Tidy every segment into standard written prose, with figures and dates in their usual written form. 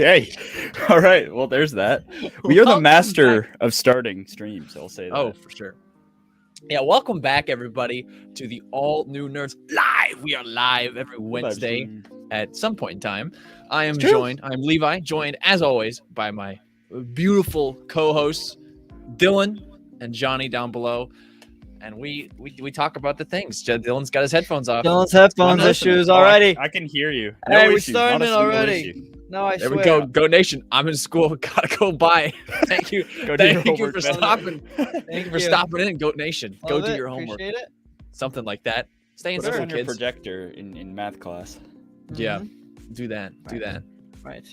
Okay. All right. Well, there's that. We are the master of starting streams. I'll say that. Oh, for sure. Yeah, welcome back, everybody, to the All New Nerds Live. We are live every Wednesday at some point in time. I'm Levi, joined as always by my beautiful co-hosts, Dylan and Johnny down below. And we talk about the things. Dylan's got his headphones off. Dylan's headphones issues already. I can hear you. Hey, we're starting it already. No, I swear. There we go. Go Nation. I'm in school. Gotta go by. Thank you. Thank you for stopping. Thank you for stopping in, Goat Nation. Go do your homework. Appreciate it. Something like that. Stay in school, on your kids. projector in math class. Yeah. Do that. Do that. Right.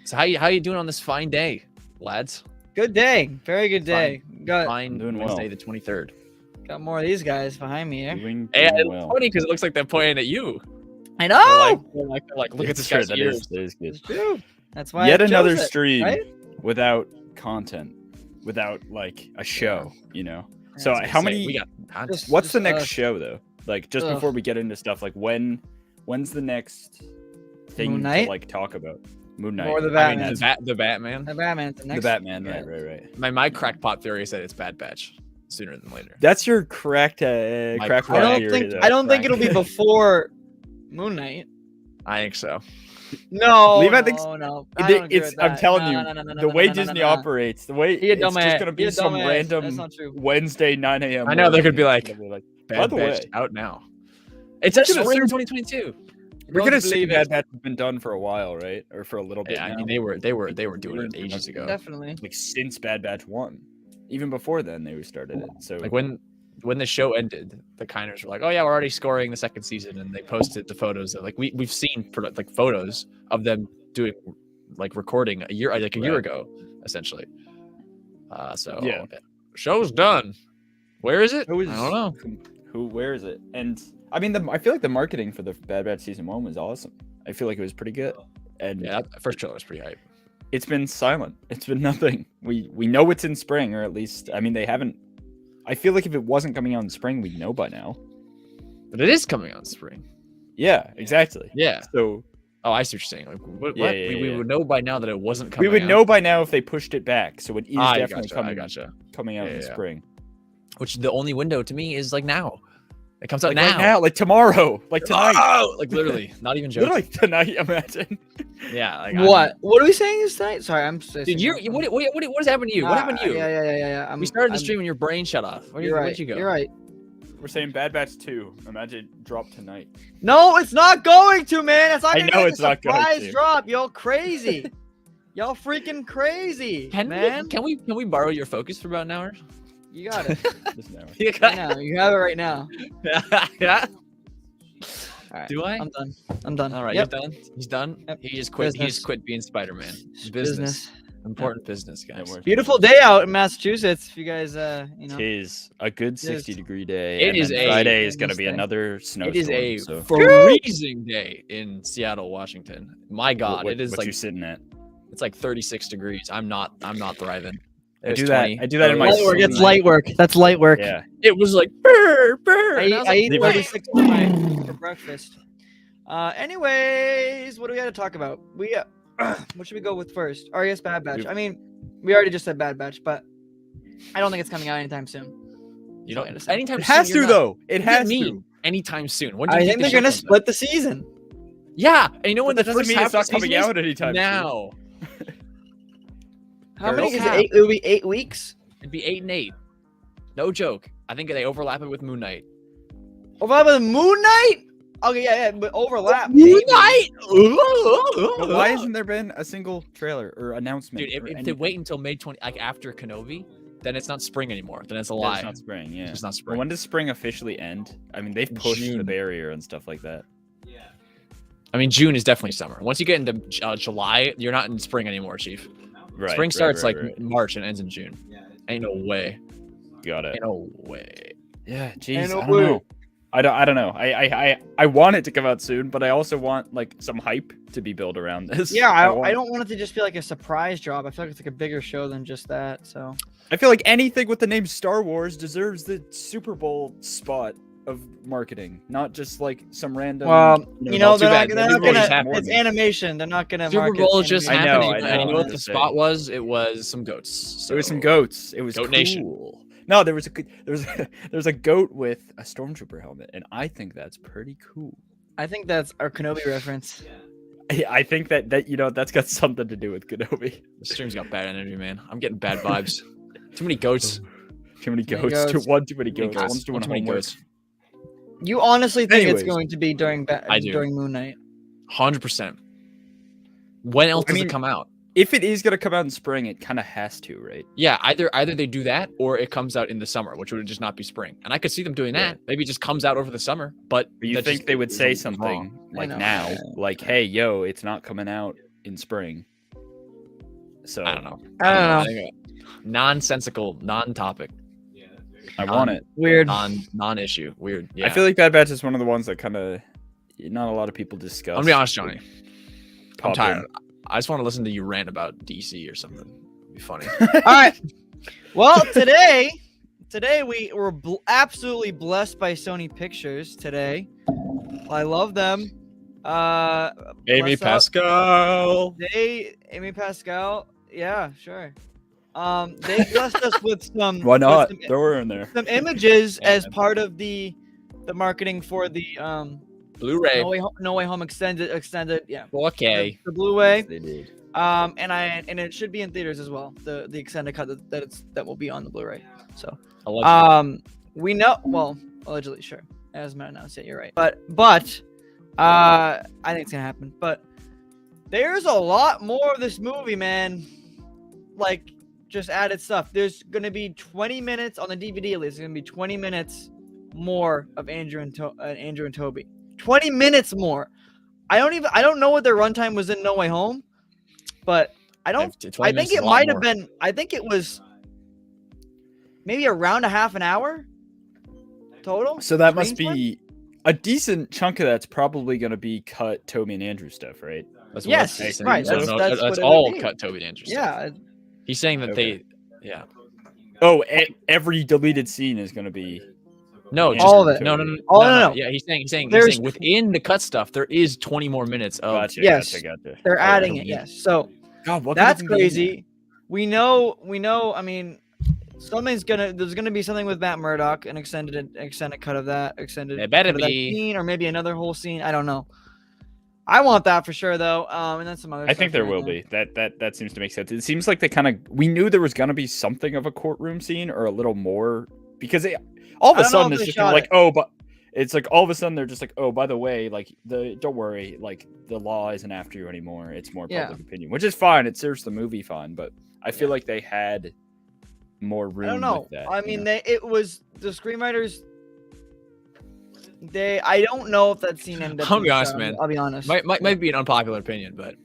So how you doing on this fine day, lads? Good day. Very good day. Fine doing Wednesday well. the 23rd. Got more of these guys behind me here. Doing And well. it's funny because it looks like they're pointing at you. I know. They're like look at It's this true, guy's that ears. is good. It's true. That's why. Yet I chose another it, stream right? without content, without like a show, you know. Yeah, So I was how Say, many? we got content. What's the Just, next show though? Like just ugh. before we get into stuff, like when's the next thing Moon to Knight? like talk about? Moon Knight. Or the I mean, Batman. the Batman. The Batman. The The next. Batman. Yeah. Right. My crackpot theory said it's Bad Batch sooner than later. That's your correct crackpot I don't theory, think. though. I don't think it'll be before Moon Knight. I think so. No. Levi thinks- no. It- I don't agree it's. with I'm that. telling No, you, no, no, no, the no, way no, no, Disney no. operates, the way He a it's just dumbass. gonna He be a some dumbass. random That's not true. Wednesday 9 a.m. I know they're gonna be like, They'll By Bad the Batch way, out now. It's We're actually gonna spring assume- 2022. we're Don't gonna assume believe Bad it. Batch has been done for a while, right? Or for a little bit. Yeah, I now. mean they were doing it ages ago. Definitely. Like since Bad Batch 1. Even before then they started it. So Like when the show ended, the Kiners were like, "Oh yeah, we're already scoring the second season," and they posted the photos of like we've seen like photos of them doing like recording a year ago, essentially. So Yeah. show's done. Where is it? Who is- I don't know. where is it? And I mean I feel like the marketing for the Bad Batch season 1 was awesome. I feel like it was pretty good. And Yeah, that first trailer was pretty hype. it's been silent. It's been nothing. We know it's in spring, or at least I mean they haven't. I feel like if it wasn't coming out in spring, we'd know by now. But it is coming out in spring. Yeah, exactly. Yeah. So Oh, I see what you're saying. Like, what? Yeah, we yeah. would know by now that it wasn't we coming would out. know by now if they pushed it back. So it is I definitely gotcha. coming out Yeah, in yeah. spring. Which the only window to me is like now. It comes out Like now. right now, like tomorrow, like tonight. Oh! Like literally, not even joking. Literally tonight, imagine. Yeah. Like, What? What are we saying is tonight? Sorry, I'm. Dude, what has happened to you? What happened to you? Yeah. We started the stream and your brain shut off. Where'd Where'd you go? You're right. We're saying Bad Batch 2. Imagine it drop tonight. No, it's not going to, man. It's not I gonna know be like it's a not going surprise to. drop. Y'all crazy. Y'all freaking crazy, man. Can we borrow your focus for about an hour? You got it. Just now. Right now. You have it right now. Yeah. All right. Do I? I'm done. All right, Yep. you're done. He's done. Yep. He just quit. He Business. just quit being Spider-Man. Business. Important business, guys. Yeah, we're- Beautiful day out in Massachusetts. If you guys, you know. It is a good 60-degree day. It and is then a- Friday is going to Goodness be day. another snowstorm. It is a so. freezing day in Seattle, Washington. My God, What it is what like you sitting at? it's like 36 degrees. I'm not thriving. It I was do that. 20. I do that in my Light work. sleep. It's light work. That's light work. Yeah. It was like brr, brr. I and I was like, eat Levi- 36 for breakfast. Anyways, what do we got to talk about? What should we go with first? Or I guess Bad Batch. I mean, we already just said Bad Batch, but I don't think it's coming out anytime soon. you know, Sorry to say. anytime It has soon, to you're not- though. It What does has that mean? to. Anytime soon. When do you I think think the they're gonna show comes out? split the season. Yeah, and you know when That the doesn't first mean half it's not of the coming season is? out anytime soon. Now. How many Girls is it? have- 8, it would be 8 weeks. It'd be 8 and 8. No joke. I think they overlap it with Moon Knight. Overlap with Moon Knight. Okay, yeah, but overlap. Moon maybe. Knight. But why hasn't there been a single trailer or announcement? Dude, or if they anything? wait until May 20, like after Kenobi, then it's not spring anymore. Then it's a Then lie. It's not spring. Yeah. It's just not But spring. when does spring officially end? I mean, they've pushed the June. barrier and stuff like that. I mean, June is definitely summer. Once you get into July, you're not in spring anymore, Chief. Right. Spring starts right. March and ends in June. Ain't no way. Got it. Ain't no way. Yeah. Jeez. Ain't I no don't way. know. I don't know. I want it to come out soon, but I also want like some hype to be built around this. Yeah, I want- don't want it to just be like a surprise drop. I feel like it's like a bigger show than just that. So I feel like anything with the name Star Wars deserves the Super Bowl spot of marketing, not just like some random. Well, No, you know, too bad. they're not Super Bowl just gonna. happened. It's animation. They're not gonna. Super market Bowl is just animation. I know, happening. I And you know, know what I'm the just spot saying. was? It was some goats. So. It was some goats. It was Goat cool. Nation. No, there was there's a goat with a stormtrooper helmet, and I think that's pretty cool. I think that's our Kenobi reference. I think that that's got something to do with Kenobi. The stream's got bad energy, man. I'm getting bad vibes. Too many goats. Too many Too many goats. goats. Too many Too many goats. goats. One's doing One too many homework. goats. You honestly think it's Anyways. going to be during I do. during Moon Knight? 100%. When else I does mean- it come out? If it is gonna come out in spring, it kind of has to, right? Yeah, either they do that or it comes out in the summer, which would just not be spring. And I could see them doing that. Maybe it just comes out over the summer. But But you that think just they would is say wrong. something like know. now, like, "Hey, yo, it's not coming out in spring." So I don't know. I don't know. I think, nonsensical, non-topic, I want it. Weird. non-issue. Weird. Yeah. I feel like Bad Batch is one of the ones that kind of not a lot of people discuss. I'm gonna be honest, Johnny. I'm Pop tired. in. I just want to listen to you rant about DC or something. It'd be funny. All right. Well, today we were absolutely blessed by Sony Pictures. Today, I love them. Amy bless up. Pascal. Amy Pascal. Yeah, sure. They blessed us with some. Why not? with Throw her in there. some images Yeah, as man. part of the marketing for the Blu-ray. No Way Home extended. Yeah. 4K. The Blu-ray. They did. And it should be in theaters as well. The extended cut that will be on the Blu-ray. So Allegedly. we know, well, allegedly, sure. As Matt announced it, you're right. But I think it's gonna happen. But there's a lot more of this movie, man. Like just added stuff. There's gonna be 20 minutes on the DVD at least. There's gonna be 20 minutes more of Andrew and Toby. 20 minutes more. I don't know what their runtime was in No Way Home, but I don't. 20 I minutes think is it a lot might have more. been. I think it was maybe around a half an hour total. So that must Screen time? be a decent chunk of that's probably going to be cut Toby and Andrew stuff, right? That's Yes, he's saying. right, So that's no, what that's it would all be. cut Toby and Andrew. stuff. Yeah, He's saying that Okay. yeah. Oh, every deleted scene is going to be. No, Andrew just, all of it. No. Oh, no. Yeah, he's saying There's- within the cut stuff there is 20 more minutes of. Gotcha. yes. Gotcha. they're Oh, adding okay. it. Yes, so God, what that's could have been doing crazy. We know. I mean, there's gonna be something with Matt Murdock, an extended cut of that, It better cut of that be. scene, or maybe another whole scene. I don't know. I want that for sure, though. And then some other. I think there will be. That seems to make sense. It seems like they kind of we knew there was gonna be something of a courtroom scene or a little more because all of I a don't know sudden if it's they just shot like it. oh, but it's like all of a sudden they're just like oh, by the way, like don't worry, like the law isn't after you anymore. It's more Yeah. public opinion, which is fine. It serves the movie fine, but I feel like they had more room. I don't know. With that, I you mean, know? it was the screenwriters. I don't know if that scene ended up. I'll be being honest, shot. man. I'll be honest. Might be an unpopular opinion, but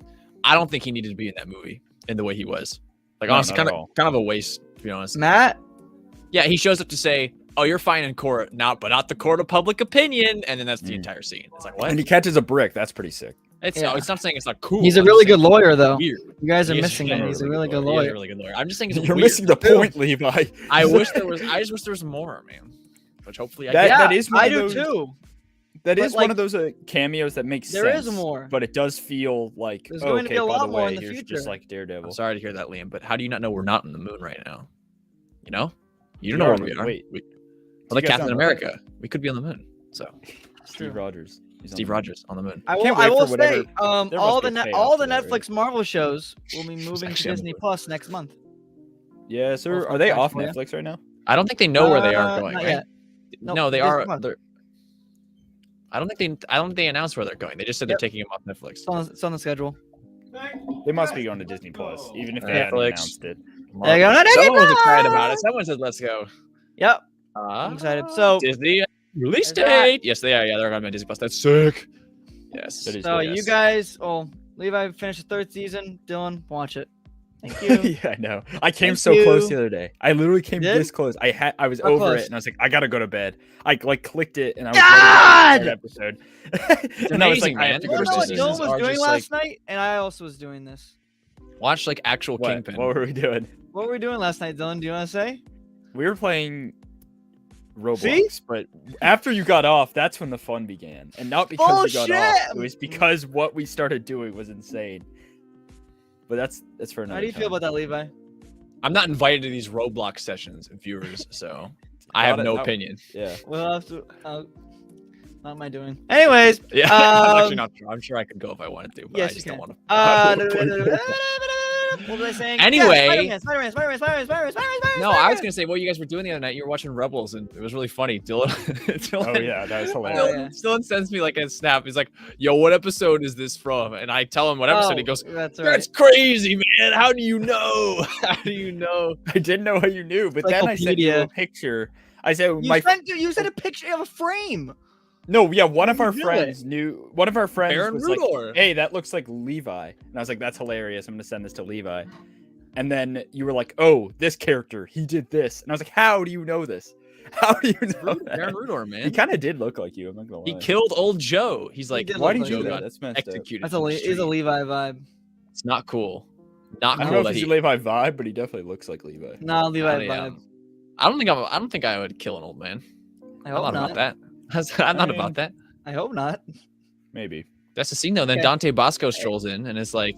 I don't think he needed to be in that movie in the way he was. Like No, honestly, not at all. kind of a waste to be honest. Matt. Yeah, he shows up to say, "Oh, you're fine in court now, but not the court of public opinion," and then that's the Mm. entire scene. It's like what? And he catches a brick. That's pretty sick. It's Yeah. it's not saying it's not cool. He's a I'm really just good saying lawyer, it's though. Weird. You guys are He is missing him. He's a really good He is lawyer. a really good lawyer. I'm just saying it's You're weird. missing the point, Levi. I just wish there was more, man. Which hopefully I That- get. Yeah, is one I of do those- too. That But, is like, one of those cameos that makes there sense. is more. But it does feel like There's oh, going to okay, be a by lot the more way, in the here's just future. like Daredevil. I'm sorry to hear that, Liam, but how do you not know we're not on the moon right now? You know, you We don't know are, where we are. wait. We, You like guys Captain don't know. America, we could be on the moon. So Steve Rogers. He's on Steve the- Rogers on the moon. I Can't will. I wait will for whatever- say, there all must the be a payoff all the to that, right? Netflix Marvel shows will be moving to actually on the Disney moon. Plus next month. Yeah, sir. Well, Are they facts off for you. Netflix right now? I don't think they know where they are going. Not Right? yet. No, Nope, they Disney are. Plus. I don't think they announced where they're going. They just said Yep. they're taking them off Netflix. It's on the schedule. They must be going to Disney Plus, even if they Netflix. hadn't announced it. There you go. Disney Someone was excited Plus! about it. Someone said, "Let's go." Yep. I'm excited. So Disney release There's that. date. Yes, they are. Yeah, they're going to be on Disney Plus. That's sick. Yes. That is So yes. you guys, Levi finished the third season. Dylan, watch it. Thank you. Yeah, I know. I came Thank so close you. the other day. I literally came Did? this close. I was How over close? it, and I was like, I gotta go to bed. I like clicked it, and I was God! ready to start the third episode. And I was amazing, like, I man. have to You go know to what bed. seasons Dylan was are doing just last night, and I also was doing this. Watch like actual What? Kingpin. What were we doing? What were we doing last night, Dylan? Do you want to say? We were playing Roblox, See? but after you got off, that's when the fun began, and not because you got off. Bullshit! It was because what we started doing was insane. But that's for another. How do you feel about that, Levi? I'm not invited to these Roblox sessions, viewers, so I have no opinion. Yeah. We'll have to. Not my doing. Anyways. Yeah, I'm actually not sure. I'm sure I could go if I wanted to, but Yes, I just you don't can. want to. What was I saying? Anyway. Yeah, Spider-Man. No, I was gonna say what you guys were doing the other night. You were watching Rebels, and it was really funny. Dylan, Oh yeah, that was hilarious. yeah. Dylan sends me like a snap. He's like, "Yo, what episode is this from?" And I tell him what episode. He goes, "That's right." "That's crazy, man. How do you know? How do you know?" I didn't know how you knew, but then I sent you a picture. I said You sent a picture of a frame. No, yeah, one of our knew friends knew. One of our friends Baron was Rudor. like, "Hey, that looks like Levi," and I was like, "That's hilarious. I'm gonna send this to Levi." And then you were like, "Oh, this character, he did this," and I was like, "How do you know this? How do you know that?" Baron Rudor, man. He kind of did look like you. I'm not gonna lie. He killed old Joe. He's like, did Why look did you like do Joe that? got That's messed up. executed. That's from the is a street. Levi vibe. It's not cool. Not I don't cool know if that he's he. a Levi vibe, but he definitely looks like Levi. Nah, Levi I vibe. don't think I would kill an old man. I I'm hope not not. about that. I'm not about that. I hope not. Maybe. That's the scene though. Then Okay. Dante Bosco strolls in and is like,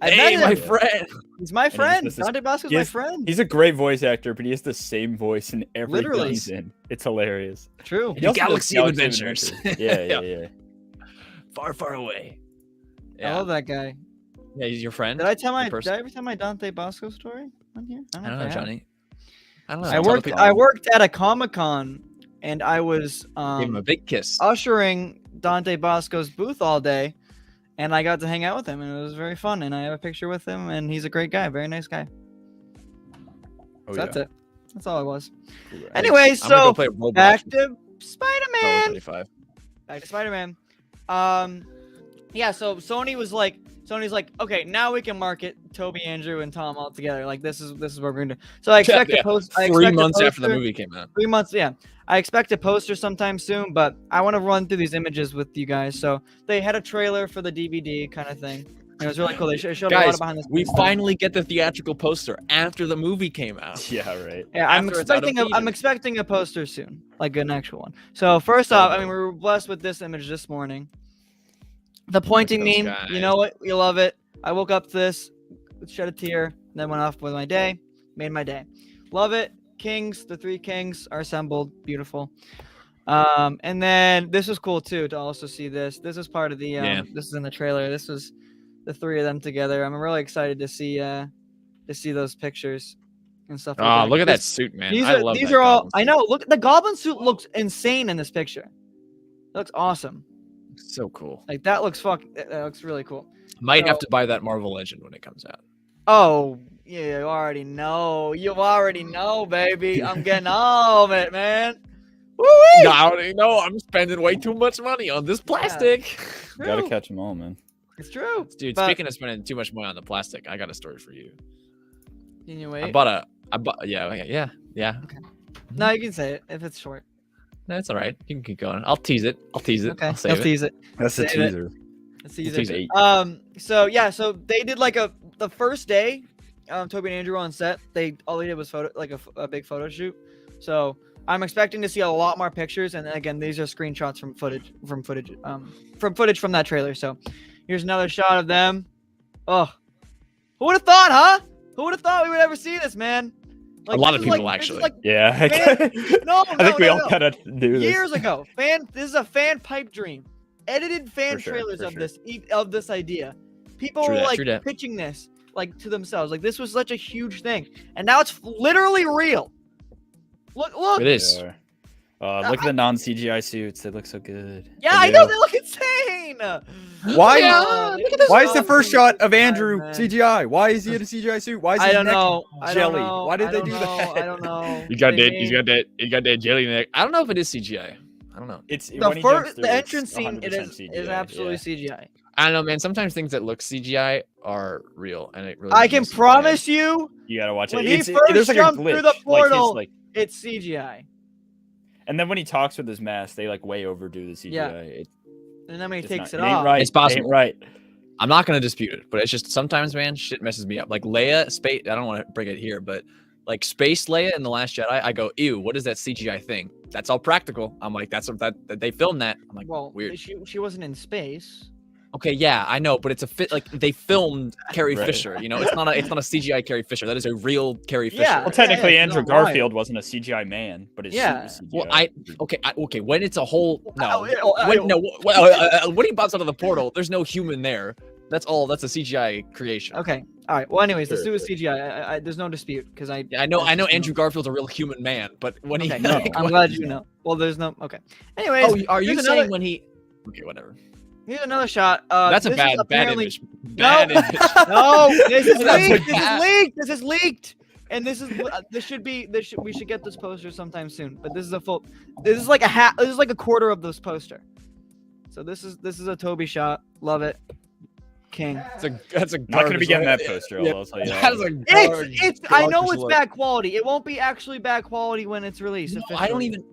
I "Hey, met my him. friend." He's my friend. just this- Dante Bosco's he my has- friend. He's a great voice actor, but he has the same voice in everything Literally. he's in. It's hilarious. True. He also does Galaxy of Adventures. Yeah. Far, far away. I Yeah. love that guy. Yeah, he's your friend. Did I tell Your person? ever tell my Dante Bosco story on here? I don't know, if have. Johnny. I don't know. I Tell worked. the I people. worked at a Comic-Con, and I was Gave him a big kiss. ushering Dante Bosco's booth all day, and I got to hang out with him, and it was very fun. And I have a picture with him, and he's a great guy, very nice guy. Oh, So that's it. That's all it was. Cool. Anyway, I'm gonna so go play Roblox. back to Rebel Spider-Man. 25. Back to Spider-Man. Yeah. So Sony's like, okay, now we can market Toby, Andrew, and Tom all together. Like this is what we're gonna do. So I expect Yeah, a post. 3 months after the movie came out. 3 months, yeah. I expect a poster sometime soon, but I want to run through these images with you guys. So they had a trailer for the DVD kind of thing. And it was really cool. They showed a lot Guys, of behind the we scenes stuff. finally get the theatrical poster after the movie came out. Yeah, right. Yeah, I'm after it's out of expecting theaters. a poster soon, like an actual one. So first off, I mean, we were blessed with this image this morning. The pointing those meme, guys. you know what? We love it. I woke up to this, shed a tear, then went off with my day, made my day. Love it. Kings, the 3 kings are assembled. Beautiful. And then this was cool too to also see this. This is part of the this is in the trailer. This was the 3 of them together. I'm really excited to see those pictures and stuff. Oh, look at that This- suit, man. These I are love these that are all. Goblin I suit. know. Look, the Goblin suit looks insane in this picture. It looks awesome. So cool. Like that looks that looks really cool. Might have So- to buy that Marvel Legend when it comes out. Oh, yeah, you already know. You already know, baby. I'm getting all of it, man. Woo-wee! No, I already know. I'm spending way too much money on this plastic. Gotta True. catch them all, man. It's true. Dude, But- speaking of spending too much money on the plastic, I got a story for you. Can you I wait? bought yeah. No, you can say it if it's short. That's all right. You can keep going. I'll tease it. Okay, I'll save let's it. tease it. That's a Save it. teaser. Let's tease Tease it. it. So yeah, so they did like the first day, Toby and Andrew were on set. All they did was a big photo shoot. So I'm expecting to see a lot more pictures. And then again, these are screenshots from footage from that trailer. So here's another shot of them. Oh, who would have thought, huh? Who would have thought we would ever see this, man? A lot of this is people, this is actually. like Yeah. No, I think we no, all no. kind of do this. years ago. This is a fan pipe dream. Edited fan For sure, trailers for of sure. this idea. People True were that, like true that. pitching this like to themselves. Like this was such a huge thing, and now it's literally real. Look. It is. Yeah. Look at the non-CGI suits. They look so good. Yeah, They I know do. they look insane. Why? Yeah, look at this Why is the awesome first shot of CGI, Andrew man. CGI? Why is he in a CGI suit? Why is I his don't neck know. I don't jelly? know. Why did I they don't do know. that? I don't know. He's got They that. He's made- got that jelly neck. I don't know if it is CGI. I don't know. It's the when he jumps first through, the it's entrance scene. It 100% is CGI, absolutely yeah. CGI. I don't know, man. Sometimes things that look CGI are real, and it really. I can messes with my promise you, You gotta watch it. When he It's, first there's like a jumped glitch. through the portal- like, it's CGI. and then when he talks with his mask, they like way overdo the CGI. Yeah. It, And then when he it's takes not, it ain't off. right. It's possible. Ain't right. I'm not gonna dispute it, but it's just sometimes, man, shit messes me up. Like Leia, space. I don't want to bring it here, but like Space Leia in the Last Jedi, I go, ew, what is that CGI thing? that's all practical. I'm like, that's that they filmed that. I'm like, Well, weird. she wasn't in space. Okay, yeah, I know, but it's a fit. Like they filmed Carrie Right. Fisher. You know, it's not a CGI Carrie Fisher. That is a real Carrie Fisher. Yeah. Well, technically, yeah, Andrew not lying. Garfield wasn't a CGI man, but his Yeah. suit was CGI. Well, okay. When it's a whole no, Oh, when he pops out of the portal, there's no human there. That's all. That's a CGI creation. Okay. All right. Well, anyways, let's Sure, do a CGI. There's no dispute because I. Yeah, I know. that's just Andrew Garfield's a real human man, but when he. Okay. No. I'm glad you know. Well, there's no. Okay. Anyways. Oh, are you here's saying another, when he? Okay, whatever. Here's another shot. That's a this is bad apparently- image. Bad image. No, this is That's leaked. like This is bad. leaked. This is leaked. And we should get this poster sometime soon. But this is a full. This is like a hat. This is like a quarter of this poster. So this is a Toby shot. Love it. King. That's a Not gonna be garbage getting look. that poster. Yeah, I'll tell you that. That's a It's. I know garbage it's look. bad quality. It won't be actually bad quality when it's released. No, I don't officially. even.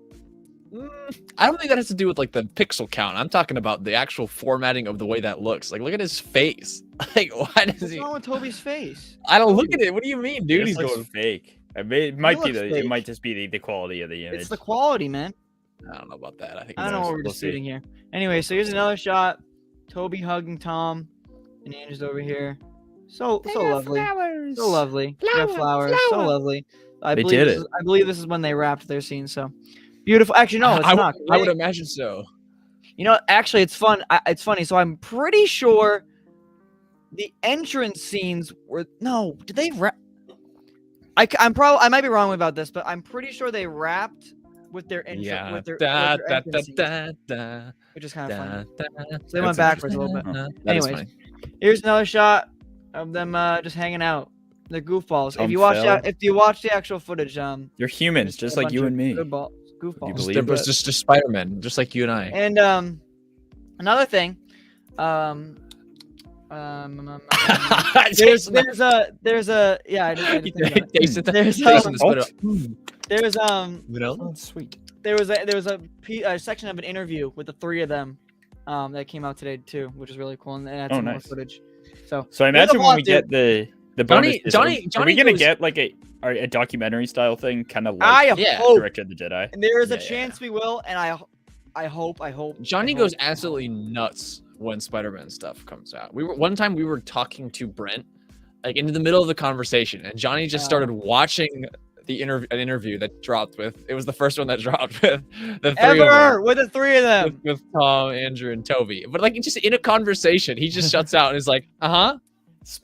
I don't think that has to do with like the pixel count. I'm talking about the actual formatting of the way that looks. Like, look at his face. Like, why does What's he? wrong with Toby's face? I don't look at it. What do you mean, dude? This He's looks going. fake. I mean, it might be looks the. fake. It might just be the quality of the image. It's the quality, man. I don't know about that. I think. I don't know it's- what we're We'll see. disputing here. Anyway, so here's another shot. Toby hugging Tom, and Andrew's over here. So lovely. So lovely. They have flowers. So lovely. They believe did this it. is- I believe this is when they wrapped their scene. So beautiful. Actually, no, it's I not. would, I would imagine so. You know, actually, it's fun. It's funny. So I'm pretty sure the entrance scenes were no. Did they wrap? I might be wrong about this, but I'm pretty sure they wrapped with their entrance. Yeah. With their, Da, with their da, da, entrance scenes, da, da, which is kind of funny. da, da. So they went That's backwards a little bit. Huh. That is Anyways. funny. Here's another shot of them just hanging out. They're goofballs. Tom If you watch fell. if you watch the actual footage, They're humans, there's just a like bunch you of and me. Goofballs. You Goofballs. believe There was that? just Spider-Man, just like you and I. And another thing, there's a yeah. I did think about it. Jason, There's, Jason the Spider. There's Vanilla? Oh, sweet. there was a section of an interview with the three of them that came out today too, which is really cool, and that's some more nice. footage. So So I There's a imagine when lot, we dude. get the Johnny- bonus, Johnny- are Johnny we gonna goes- get like a documentary style thing, kind of I like Yeah. hope, Director of the Jedi? and there is a Yeah, yeah. chance we will, and I hope. Johnny I goes hope. absolutely nuts when Spider-Man stuff comes out. One time we were talking to Brent, like in the middle of the conversation, and Johnny just started watching an interview that dropped with. It was the first one that dropped with the three of Ever them, with the three of them. with Tom, Andrew, and Toby. But like just in a conversation, he just shuts out and is like, Spider-Man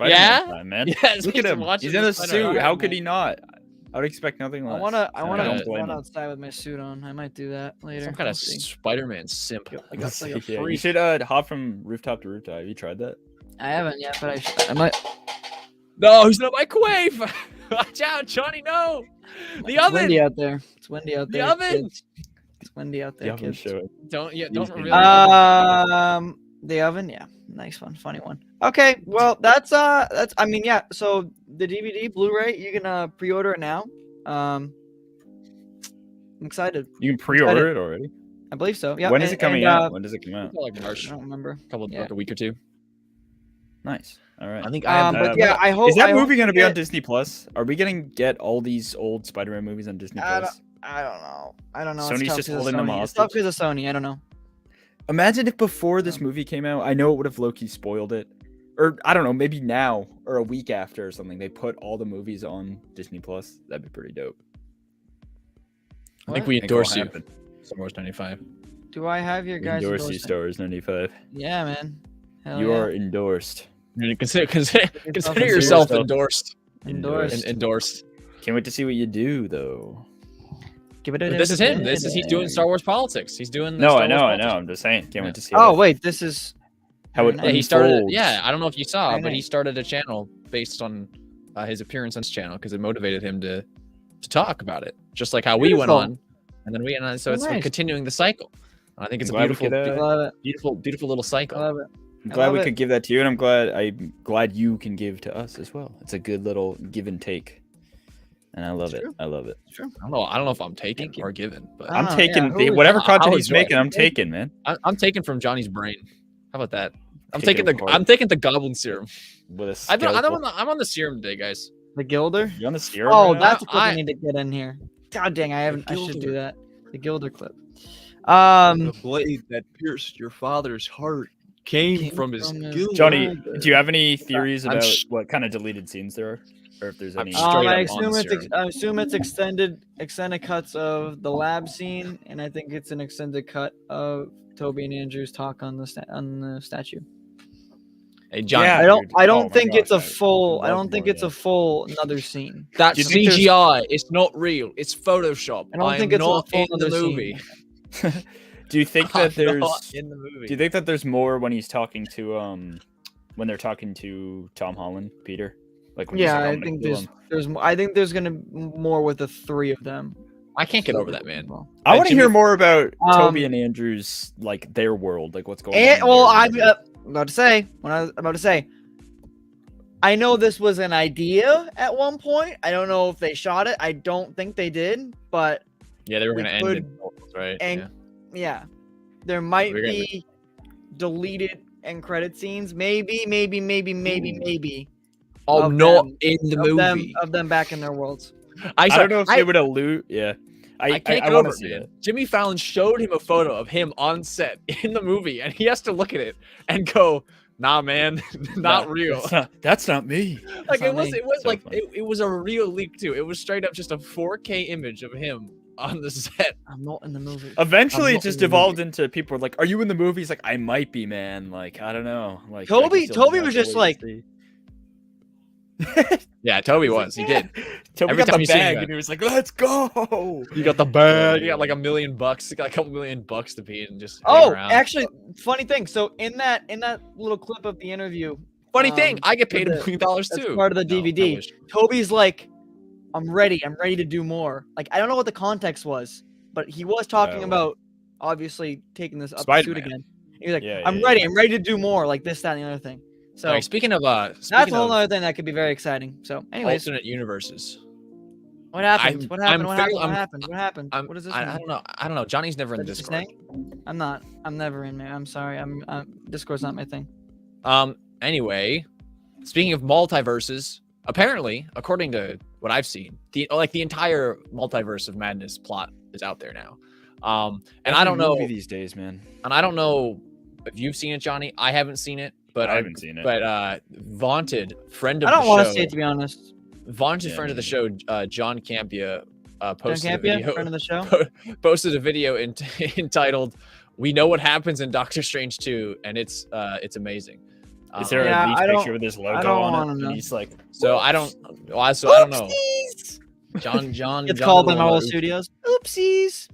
Yeah? time, man. Yes, Look he's at him. watching He's in the a Spider-Man. suit. How could man. he not? I would expect nothing less. I wanna don't blame run him. outside with my suit on. I might do that later. Some kind We'll of see. Spider-Man simp. Like, that's like a Yeah, you freak. should hop from rooftop to rooftop. Have you tried that? I haven't yet, but I might. No, he's in a microwave. Watch out, Johnny. No, the It's oven. windy out there. It's windy out The there. oven. kids. It's windy out there, Yeah, I'm kids. sure. Don't He's don't in really. The oven, yeah, nice one, funny one. Okay, well that's I mean yeah. So the DVD, Blu-ray, you can pre-order it now. I'm excited. You can pre-order it already. I believe so. Yeah. When is it coming out? When does it come out? like March, I don't remember. like a week or two. Nice. All right. I think I have. But yeah, I hope. Is that I hope movie we gonna be on get- Disney Plus? Are we gonna get all these old Spider-Man movies on Disney I Plus? I don't know. I don't know. Sony's it's tough just 'cause of holding them Sony. It's tough hostage? because of Sony. I don't know. Imagine if before this movie came out, I know it would have low-key spoiled it. Or I don't know, maybe now or a week after or something, they put all the movies on Disney Plus. That'd be pretty dope. I think What? we I think it'll endorse you. happen. Star Wars 95. Do I have your We guys' endorse you, endorsement? Star Wars 95. Yeah, man. Hell You yeah. are endorsed. Consider yourself yourself endorsed. endorsed. Endorsed. Endorsed. Can't wait to see what you do, though. Give it But a this is him. He's doing Star Wars politics. He's doing. the No, Star I know, Wars I know. politics. I'm just saying. Can't wait to see. Oh how wait, this is how it Very Yeah, he started. unfolds. Yeah, I don't know if you saw, Very but he nice. started a channel based on his appearance on his channel because it motivated him to talk about it, just like how we went Beautiful. on, and then we and so Oh, it's nice. continuing the cycle. I think it's a Glad we beautiful, could, love it. beautiful little I cycle. love it. I'm I glad love we it. could give that to you, and I'm glad you can give to us as well. It's a good little give and take, and I love It's it. true. I love it. Sure. I don't know if I'm taking Thank you. or given, but I don't I'm know, taking yeah, who is- whatever I'll content he's enjoy it. making. I'm taking, man. I'm taking from Johnny's brain. How about that? I'm Take taking it the apart. I'm taking the goblin serum. With a I'm scalpel. on the serum today, guys. The Gilder. You on the serum? Oh, right now? that's what I- I need to get in here. God dang, I haven't. I should Gilder. do that. The Gilder clip. The blade that pierced your father's heart came from his Gilder. Johnny, do you have any theories I'm about sh- what kind of deleted scenes there are, or if there's I'm any? straight I up on assume serum. I assume it's extended cuts of the lab scene, and I think it's an extended cut of Toby and Andrew's talk on the statue. Hey, Johnny. Yeah. I don't dude. I don't Oh my think it's a gosh, I full I love don't think more of it's a that. full another scene. That's Do you think there's- CGI. It's not real. It's Photoshop. I don't am think it's a not full in the other scene. movie. Do you think I'm that there's? not in the movie. Do you think that there's more when he's talking to when they're talking to Tom Holland, Peter? Like when he's Yeah, like, I "I'm gonna think kill him." I think there's gonna be more with the three of them. I can't get over that, man. I want to Jimmy- hear more about Toby Um, and Andrew's like their world, like what's going And on. in well, their I'm world. about to say when I was about to say. I know this was an idea at one point. I don't know if they shot it. I don't think they did, but Yeah, they were we gonna end could- it, right? and Yeah. yeah, there might We're gonna- be deleted end credit scenes. Maybe. Oh, of not them- in the movie. of them back in their worlds. I don't know if they would allude. Yeah, I can't get want over to it, see man. it. Jimmy Fallon showed him a photo of him on set in the movie, and he has to look at it and go, "Nah, man, not No, real." That's not me. Like not it was, me. it was So like funny. it was a real leak too. It was straight up just a 4K image of him on the set. I'm not in the movie. Eventually, I'm it not just in the evolved into people were like, "Are you in the movie?" He's like, "I might be, man. Like, I don't know." Like I Toby- guess you'll Toby have was to just wait to like- see. Yeah, Toby was. He did. Toby Every got time the you see him, bag yeah. and he was like, "Let's go." You got the bag. You got like $1 million. You got a couple $1 million to be and just. hang Oh, around. actually, funny thing. So in that little clip of the interview, funny thing, I get paid with $1 million that's too. part of the No, I DVD. wish. Toby's like, I'm ready to do more. Like, I don't know what the context was, but he was talking Oh. about obviously taking this up the suit Spider-Man. again. He was like, Yeah, I'm yeah, ready. yeah. I'm ready to do more, like this, that, and the other thing. So All right, speaking of that's a whole other thing that could be very exciting. So, anyways, alternate universes, what happened? I'm- What happened? I'm What fairly- happened? What I'm- happened? What happened? I'm, What is this? I mean? don't know. I don't know. Johnny's never in the Is that Discord. just a snake? I'm not. I'm never in there. I'm sorry. I'm Discord's not my thing. Anyway, speaking of multiverses, apparently, according to what I've seen, the entire multiverse of madness plot is out there now. And I don't know. Movie these days, man. And I don't know if you've seen it, Johnny. I haven't seen it, but I haven't seen it. But vaunted friend of I don't the want show, to see it, to be honest. vaunted Yeah, friend of the me show, John Campia, John posted a Campia, video. friend of the show. Posted a video entitled "We Know What Happens in Doctor Strange 2," and it's amazing. Is there Yeah, a leaked I don't- picture with his logo don't on wanna it? know. And he's like, So I don't. Well, so I don't know. Oopsies! John. It's John called by did a Marvel lot of- Studios. Oopsies.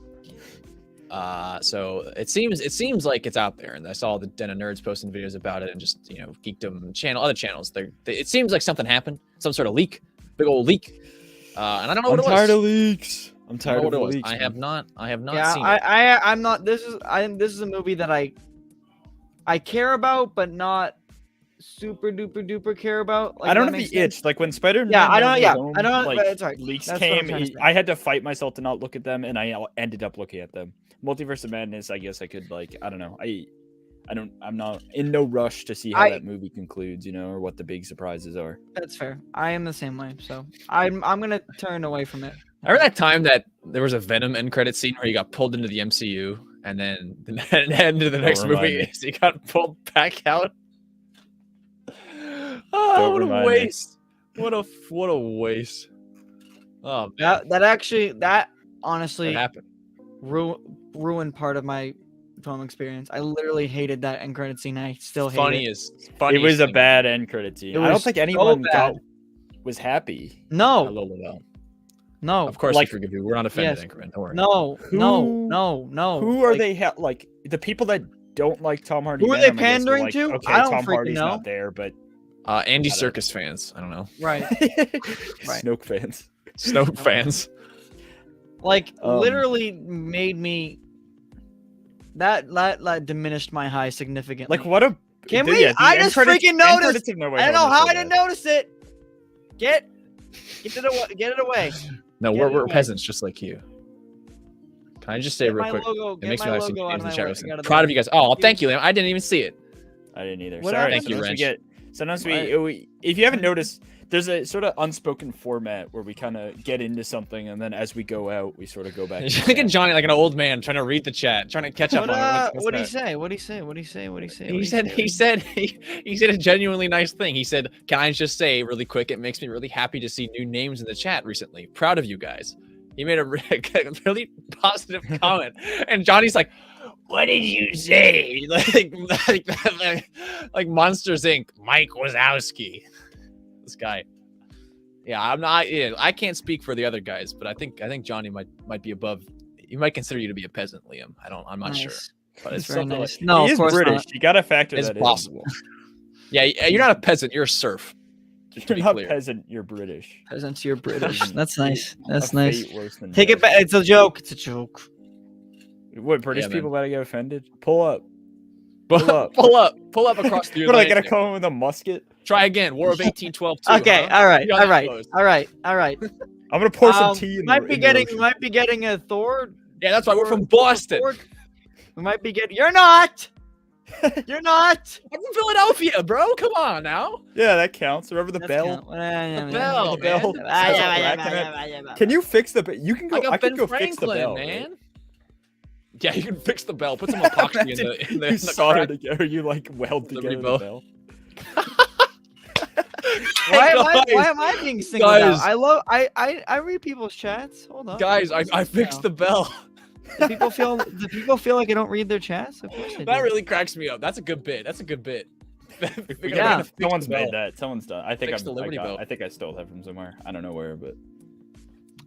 So it seems like it's out there, and I saw the Den of Nerds posting videos about it, and just Geekdom channel, other channels. It seems like something happened, some sort of leak, big old leak, and I don't know "I'm what it tired was. of leaks. I'm I tired don't of know what it was. leaks." I have not Yeah, seen it. I'm not. This is a movie that I care about, but not super duper duper care about. Like, I don't that have the makes sense. itch. Like when Spider-Man, Yeah, I No don't. Way Yeah, Home, I don't. like, But it's alright. leaks That's what I'm came. trying to say. I had to fight myself to not look at them, and I ended up looking at them. Multiverse of Madness. I guess I could I don't know. I'm not in no rush to see how that movie concludes, or what the big surprises are. That's fair. I am the same way. So I'm gonna turn away from it. Remember that time that there was a Venom end credit scene where he got pulled into the MCU, and then the end of the next remind movie me. is he got pulled back out. Oh, Don't what a remind me. waste! What a waste! Oh, man. That What honestly happened? ruined part of my film experience. I literally hated that end credit scene. I still hate it. Funniest It was a thing. bad end credit scene. It I don't was think so anyone bad. was happy. No, LOL. no, Of course, Like- we forgive you. We're not offended, Yes. Anchorman. Don't worry. no, Who- no. Who are Like, they? Like the people that don't like Tom Hardy. Who are they Venom, I guess, are pandering like, to? Okay, I don't Tom freaking Hardy's know. not there, but Andy I don't- Circus fans. I don't know. Right. Snoke fans. Snow fans. Like Um, literally made me that diminished my high significantly. Like what a Can the- we? yeah, the I end just credits- freaking end noticed. credits of No Way I don't Home know are how so I didn't bad. notice it. Get it away. No, Get we're away. peasants just like you. Can I just say Get real my quick? logo. It Get makes me my laugh. logo out of In the my chat way. room. I gotta Proud go. of you guys. Oh, thank you, Liam. I didn't even see it. I didn't either. What Sorry, happened? Thank you, once we Wrench. get Sometimes if you haven't noticed, there's a sort of unspoken format where we kind of get into something, and then as we go out, we sort of go back. Look at Johnny like an old man trying to read the chat, trying to catch up on it. What did he say? What did he say? What did he say? What did he say? He said a genuinely nice thing. He said, "Can I just say really quick? It makes me really happy to see new names in the chat recently. Proud of you guys." He made a really positive comment, and Johnny's like, "What did you say?" like Monsters Inc. Mike Wazowski. This guy. Yeah, I'm not. Yeah, I can't speak for the other guys, but I think Johnny might be above. He might consider you to be a peasant, Liam. I'm not sure. But it's very something nice. like, No, he of is course British. not. You gotta factor it's that possible. Yeah, you're not a peasant. You're a serf. in. You're not peasant. You're British. Peasants, you're British. That's nice. A That's fate nice. worse than Take it death. back. It's a joke. It's a joke. What British Yeah, people gotta get offended? Pull up. Pull up across the What, I gotta Atlantic. come in with a musket? Try again. War of 1812. Too, Okay. huh? All right. You got All that right. close. All right. All right. I'm gonna pour some tea in Might the, be in the getting. ocean. Might be getting a Thor. Yeah, that's why we're from Boston. We might be getting. You're not. You're not. I'm from Philadelphia, bro. Come on now. Yeah, that counts. Remember the That's bell? count. The bell, The bell. man. Can you fix the bell? You can go. Like a I can Ben go fix the Franklin, bell, man. right? Yeah, you can fix the bell. Put some epoxy in the You solder crack. together. You like weld The together the bell. bell. Why guys, am I being singled guys. out? I read people's chats. Hold on. Guys, I fixed the bell. Do people feel like I don't read their chats? Of course I do. That really cracks me up. That's a good bit. That's a good bit. Yeah. Someone's made that. Someone's done. I think Fix the Liberty Bell. I think I stole that from somewhere. I don't know where, but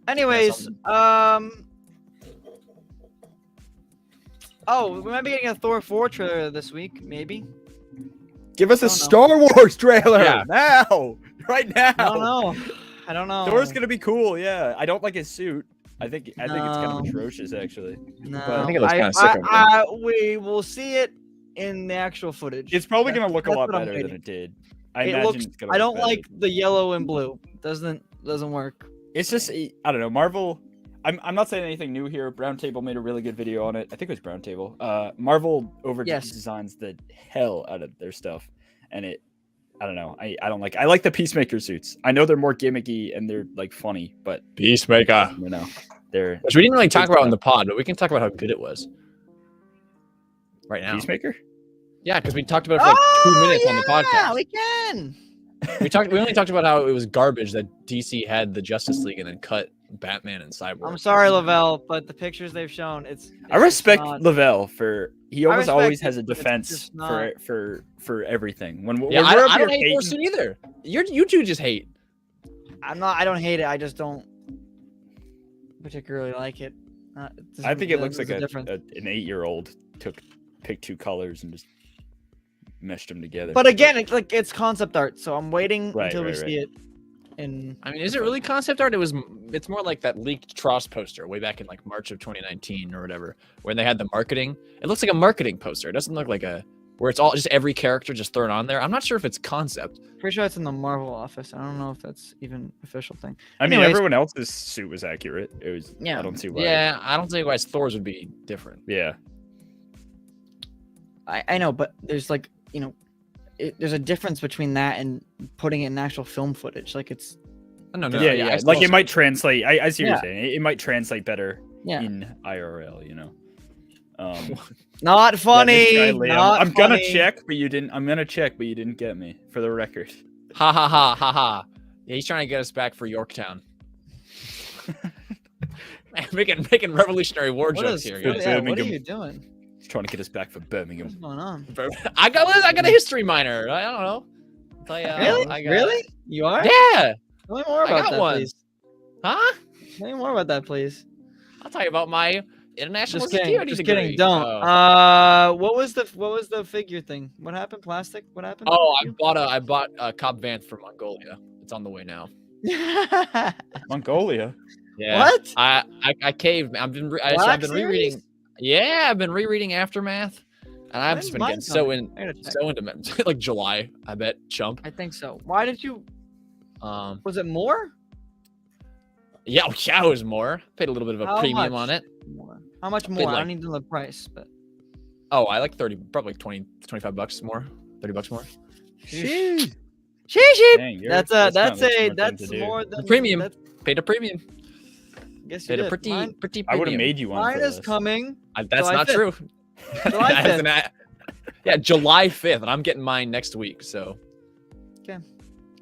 Anyways, oh, we might be getting a Thor 4 trailer this week, maybe. give us a I don't Star Wars trailer Yeah. now, right now. I don't know. Thor's gonna be cool. Yeah, I don't like his suit. I think it's kind of No. atrocious, actually. No, I think it looks kinda sick on we will see it in the actual footage. It's probably That's- gonna look a that's lot what I'm better than waiting. it did. I It imagine looks. it's gonna. I look don't better. like the yellow and blue. Doesn't work. It's just I don't know. Marvel. I'm not saying anything new here. Brown Table made a really good video on it. I think it was Brown Table. Marvel Yes. designs the hell out of their stuff, and I don't know. I don't like. I like the Peacemaker suits. I know they're more gimmicky and they're like funny, but Peacemaker. you know, they're Which we didn't really talk about in the pod, but we can talk about how good it was. Right now. Peacemaker. Yeah, because we talked about it for like 2 minutes on the podcast. We can. We only talked about how it was garbage that DC had the Justice League and then cut Batman and Cyborg. I'm sorry, Lavelle, but the pictures they've shown, I respect not- Lavelle for he almost respect always it, has a but it's defense just not- for everything. When Yeah, when I we're up don't here hate hating- Thor suit either. You two just hate. I don't hate it. I just don't particularly like it. I think it looks like different. an 8-year-old picked two colors and just meshed them together. But again, it's concept art, so I'm waiting Right, until we right, see it. In I mean, is it really concept art? It's more like that leaked Tross poster way back in like March of 2019 or whatever, when they had the marketing. It looks like a marketing poster. It doesn't look like where it's all just every character just thrown on there. I'm not sure if it's concept. pretty sure it's in the Marvel office. I don't know if that's even official thing. I mean, anyways- everyone else's suit was accurate. It was. Yeah. I don't see why. Yeah, I don't see why Thor's would be different. Yeah. I know, but there's like there's a difference between that and putting it in actual film footage. Like it's No, Yeah. Like it might translate. I see what Yeah. you're saying. It might translate better yeah, in IRL. You know. not Yeah, funny. this guy, Liam, Not I'm gonna funny. check, but you didn't. I'm gonna check, but you didn't get me. For the record. Ha ha ha ha ha. Yeah, he's trying to get us back for Yorktown. making Revolutionary War What jokes is? here, What, guys. yeah, what are Birmingham. you doing? He's trying to get us back for What's Birmingham. going on? I got a history minor. I don't know. I'll tell you, Really? I got- Really? You are? Yeah. Tell me more I about got that, one. please. Huh? Tell me more about that, please. I'll tell you about my international Just security kidding. Just degree. kidding. Don't. Oh. What was the figure thing? What happened? Plastic? What happened? Oh, I bought a Cobb Vanth from Mongolia. It's on the way now. Mongolia. Yeah. What? I caved. I've been Black rereading. Series? Yeah, I've been rereading Aftermath, and I've When's just been mine getting so coming? I gotta check. into like July. I bet chump. I think so. Why did you? Um. Was it more? Yeah, it was more. Paid a little bit of a How premium much? on it. More. How much Paid more? I like- don't need to know the price, but Oh, I like 30, probably like 20, $25 more, $30 more. Sheesh. Sheep. Dang, That's more than Premium. That's, Paid a premium. guess you Paid a did. pretty Mine, pretty I would have premium. made you one mine for is this. coming. That's July not 5th. true. July That is 5th. yeah, July 5th, and I'm getting mine next week. So Okay.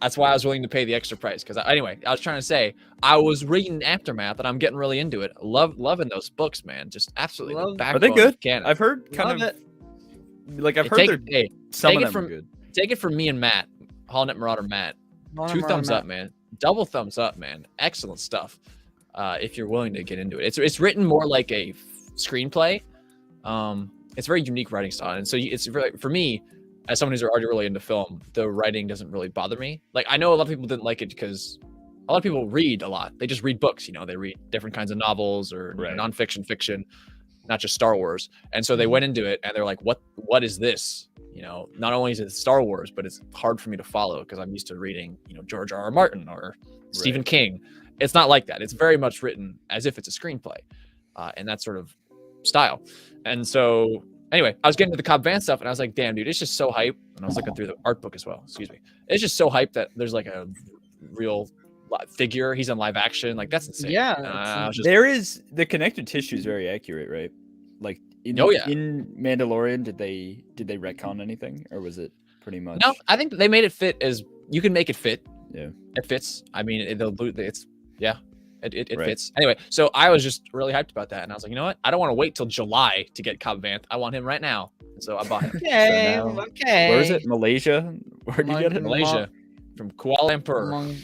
that's why I was willing to pay the extra price. Because anyway, I was trying to say I was reading Aftermath, and I'm getting really into it. Loving those books, man. Just absolutely the Love- backbone Are they good? of canon. I've heard kind Love of it. like I've Hey, heard take, they're hey, some take of it them are from good. take it from me and Matt, Hallnet Marauder Matt. 2 Marauder thumbs Matt. up, man. Double thumbs up, man. Excellent stuff. If you're willing to get into it, it's written more like a screenplay. It's very unique writing style, and so it's really, for me, as someone who's already really into film, the writing doesn't really bother me. Like, I know a lot of people didn't like it because a lot of people read a lot. They just read books, they read different kinds of novels or Right. nonfiction, fiction, not just Star Wars. And so they went into it and they're like, what is this? Not only is it Star Wars, but it's hard for me to follow because I'm used to reading, George R.R. Martin or Stephen King. It's not like that. It's very much written as if it's a screenplay, and that sort of style. And so anyway, I was getting to the Cobb Van stuff and I was like, damn, dude, it's just so hype. And I was looking through the art book as well. Excuse me. It's just so hype that there's like a real figure. He's in live action. Like, that's insane. Yeah, I was just, There is the connected tissue is very accurate, right? Like in Mandalorian, did they retcon anything, or was it pretty much? no, I think they made it fit as you can make it fit. Yeah. It fits. I mean, it Right. fits. Anyway, so I was just really hyped about that, and I was like, you know what? I don't want to wait till July to get Cobb Vanth. I want him right now. And so I bought him. Okay. So now- Okay. Where is it? Malaysia? Where do you get it? Malaysia, from Kuala Lumpur.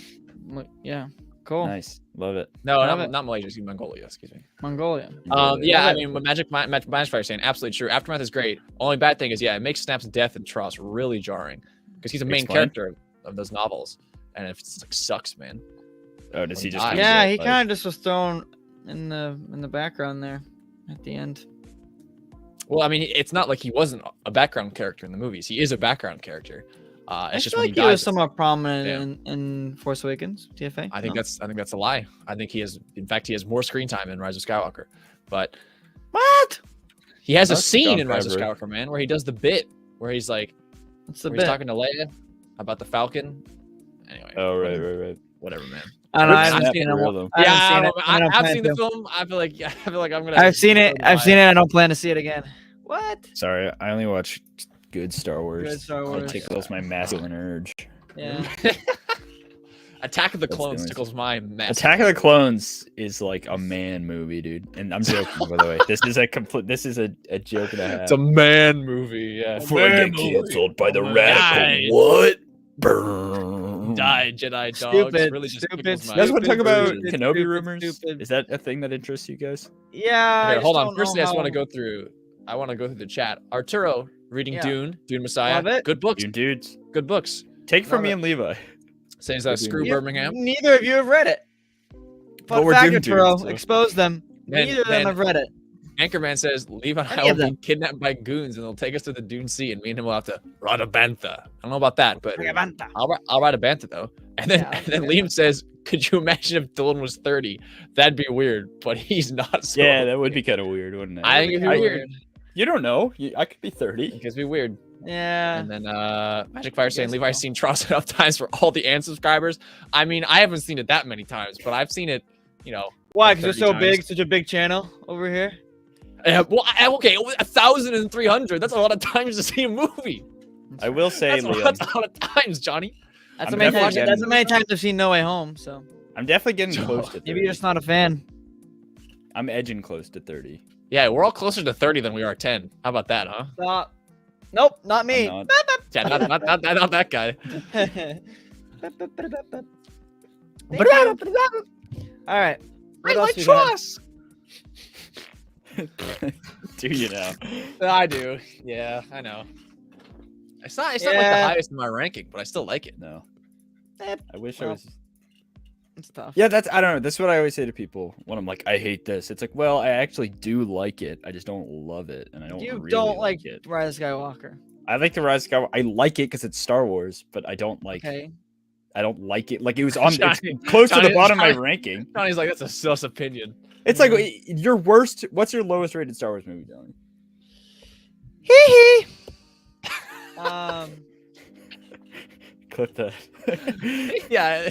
Yeah. Cool. Nice, love it. No, Love not Malaysia. Excuse me, Mongolia. Excuse me. Mongolia. Yeah, Love I it. mean, what Magic Fire saying, absolutely true. Aftermath is great. Only bad thing is, it makes Snap's death and Tross really jarring because he's a main Explain. character of those novels, and it just like sucks, man. Oh, does he just? Yeah, kinda Yeah, get, he like- kind of just was thrown in the background there at the end. Well, I mean, it's not like he wasn't a background character in the movies. He is a background character. I It's just feel when like he he was dies. somewhat prominent in Force Awakens, TFA. I think that's a lie. I think he has. In fact, he has more screen time in Rise of Skywalker. But What? he has a That's scene Jon in Rise of Favreau. Skywalker, man, where he does the bit where he's like, What's the where he's bit? talking to Leia about the Falcon. Anyway. Oh, right. Whatever, man. I don't know. I Rip haven't Snap seen for it. real, though. I haven't seen it. I I don't have plan seen the to. film. I feel like I'm gonna. I've seen it. I've seen it. I don't plan to see it again. What? Sorry, I only watch good Star Wars. Good Star It Wars. tickles my masculine urge. Yeah. Attack of the That's Clones the tickles my mess. Attack of the Clones is like a man movie, dude. And I'm joking, by the way. This is a complete. This is a joke and a half. It's a man movie. Yeah. Before I get canceled by the radical. Nice. What? Burn. Die, Jedi dogs. Stupid, Really just stupid, tickles my- You guys want to talk about Stupid, Kenobi stupid, rumors? stupid. Is that a thing that interests you guys? Yeah. Here, I hold just on. don't Firstly, know I just want to how- go through. I want to go through the chat. Arturo reading Yeah. Dune Messiah. Love it. Good books. You dudes. Good books. Take it from Love me it. and Levi. Saying Good screw Dune. Birmingham. Neither of you have read it. But Fun we're fact, Dune Arturo, dudes, so- expose them. Man, Neither of them man. have read it. Anchorman says, Levi and I Any of will be them. kidnapped by goons and they'll take us to the Dune Sea and me and him will have to ride a bantha. I don't know about that, but I'll ride a bantha though. And then, Yeah, and then okay. Liam says, could you imagine if Dylan was 30? That'd be weird, but he's not. So Yeah, that would be kind of weird, wouldn't it? I think it'd be weird. You don't know. I could be 30. It could be weird. Yeah. And then Magic Fire saying guess Levi's so. seen Tross enough times for all the Ant subscribers. I mean, I haven't seen it that many times, but I've seen it, Why? like Because you're 30 so times. big, such a big channel over here. well, okay, 1,300. That's a lot of times to see a movie. I will say, That's Liam, that's a lot of times, Johnny. That's I'm how many definitely times. getting- That's how many times I've seen No Way Home. So I'm definitely getting close to 30. maybe you're just not a fan. I'm edging close to 30. Yeah, we're all closer to 30 than we are 10. How about that, huh? Stop. Nope, not me. I'm Yeah, not that guy. All right. I What else like we got? Tross. Do you know? I do. Yeah, I know. It's not like the Yeah. highest in my ranking, but I still like it. No. Eh, I wish I well, was. It's tough. Yeah, I don't know. That's what I always say to people when I'm like, I hate this. It's like, well, I actually do like it. I just don't love it, and I don't. You really don't like it. Rise of Skywalker. I like the Rise of Skywalker. I like it because it's Star Wars, but I don't like. Okay. I don't like it. Like it was on. It's Johnny- close to the Johnny- bottom of my Johnny- ranking. Johnny's like, that's a sus opinion. It's like your worst. What's your lowest rated Star Wars movie, Johnny? Hee hee. clip that. Yeah.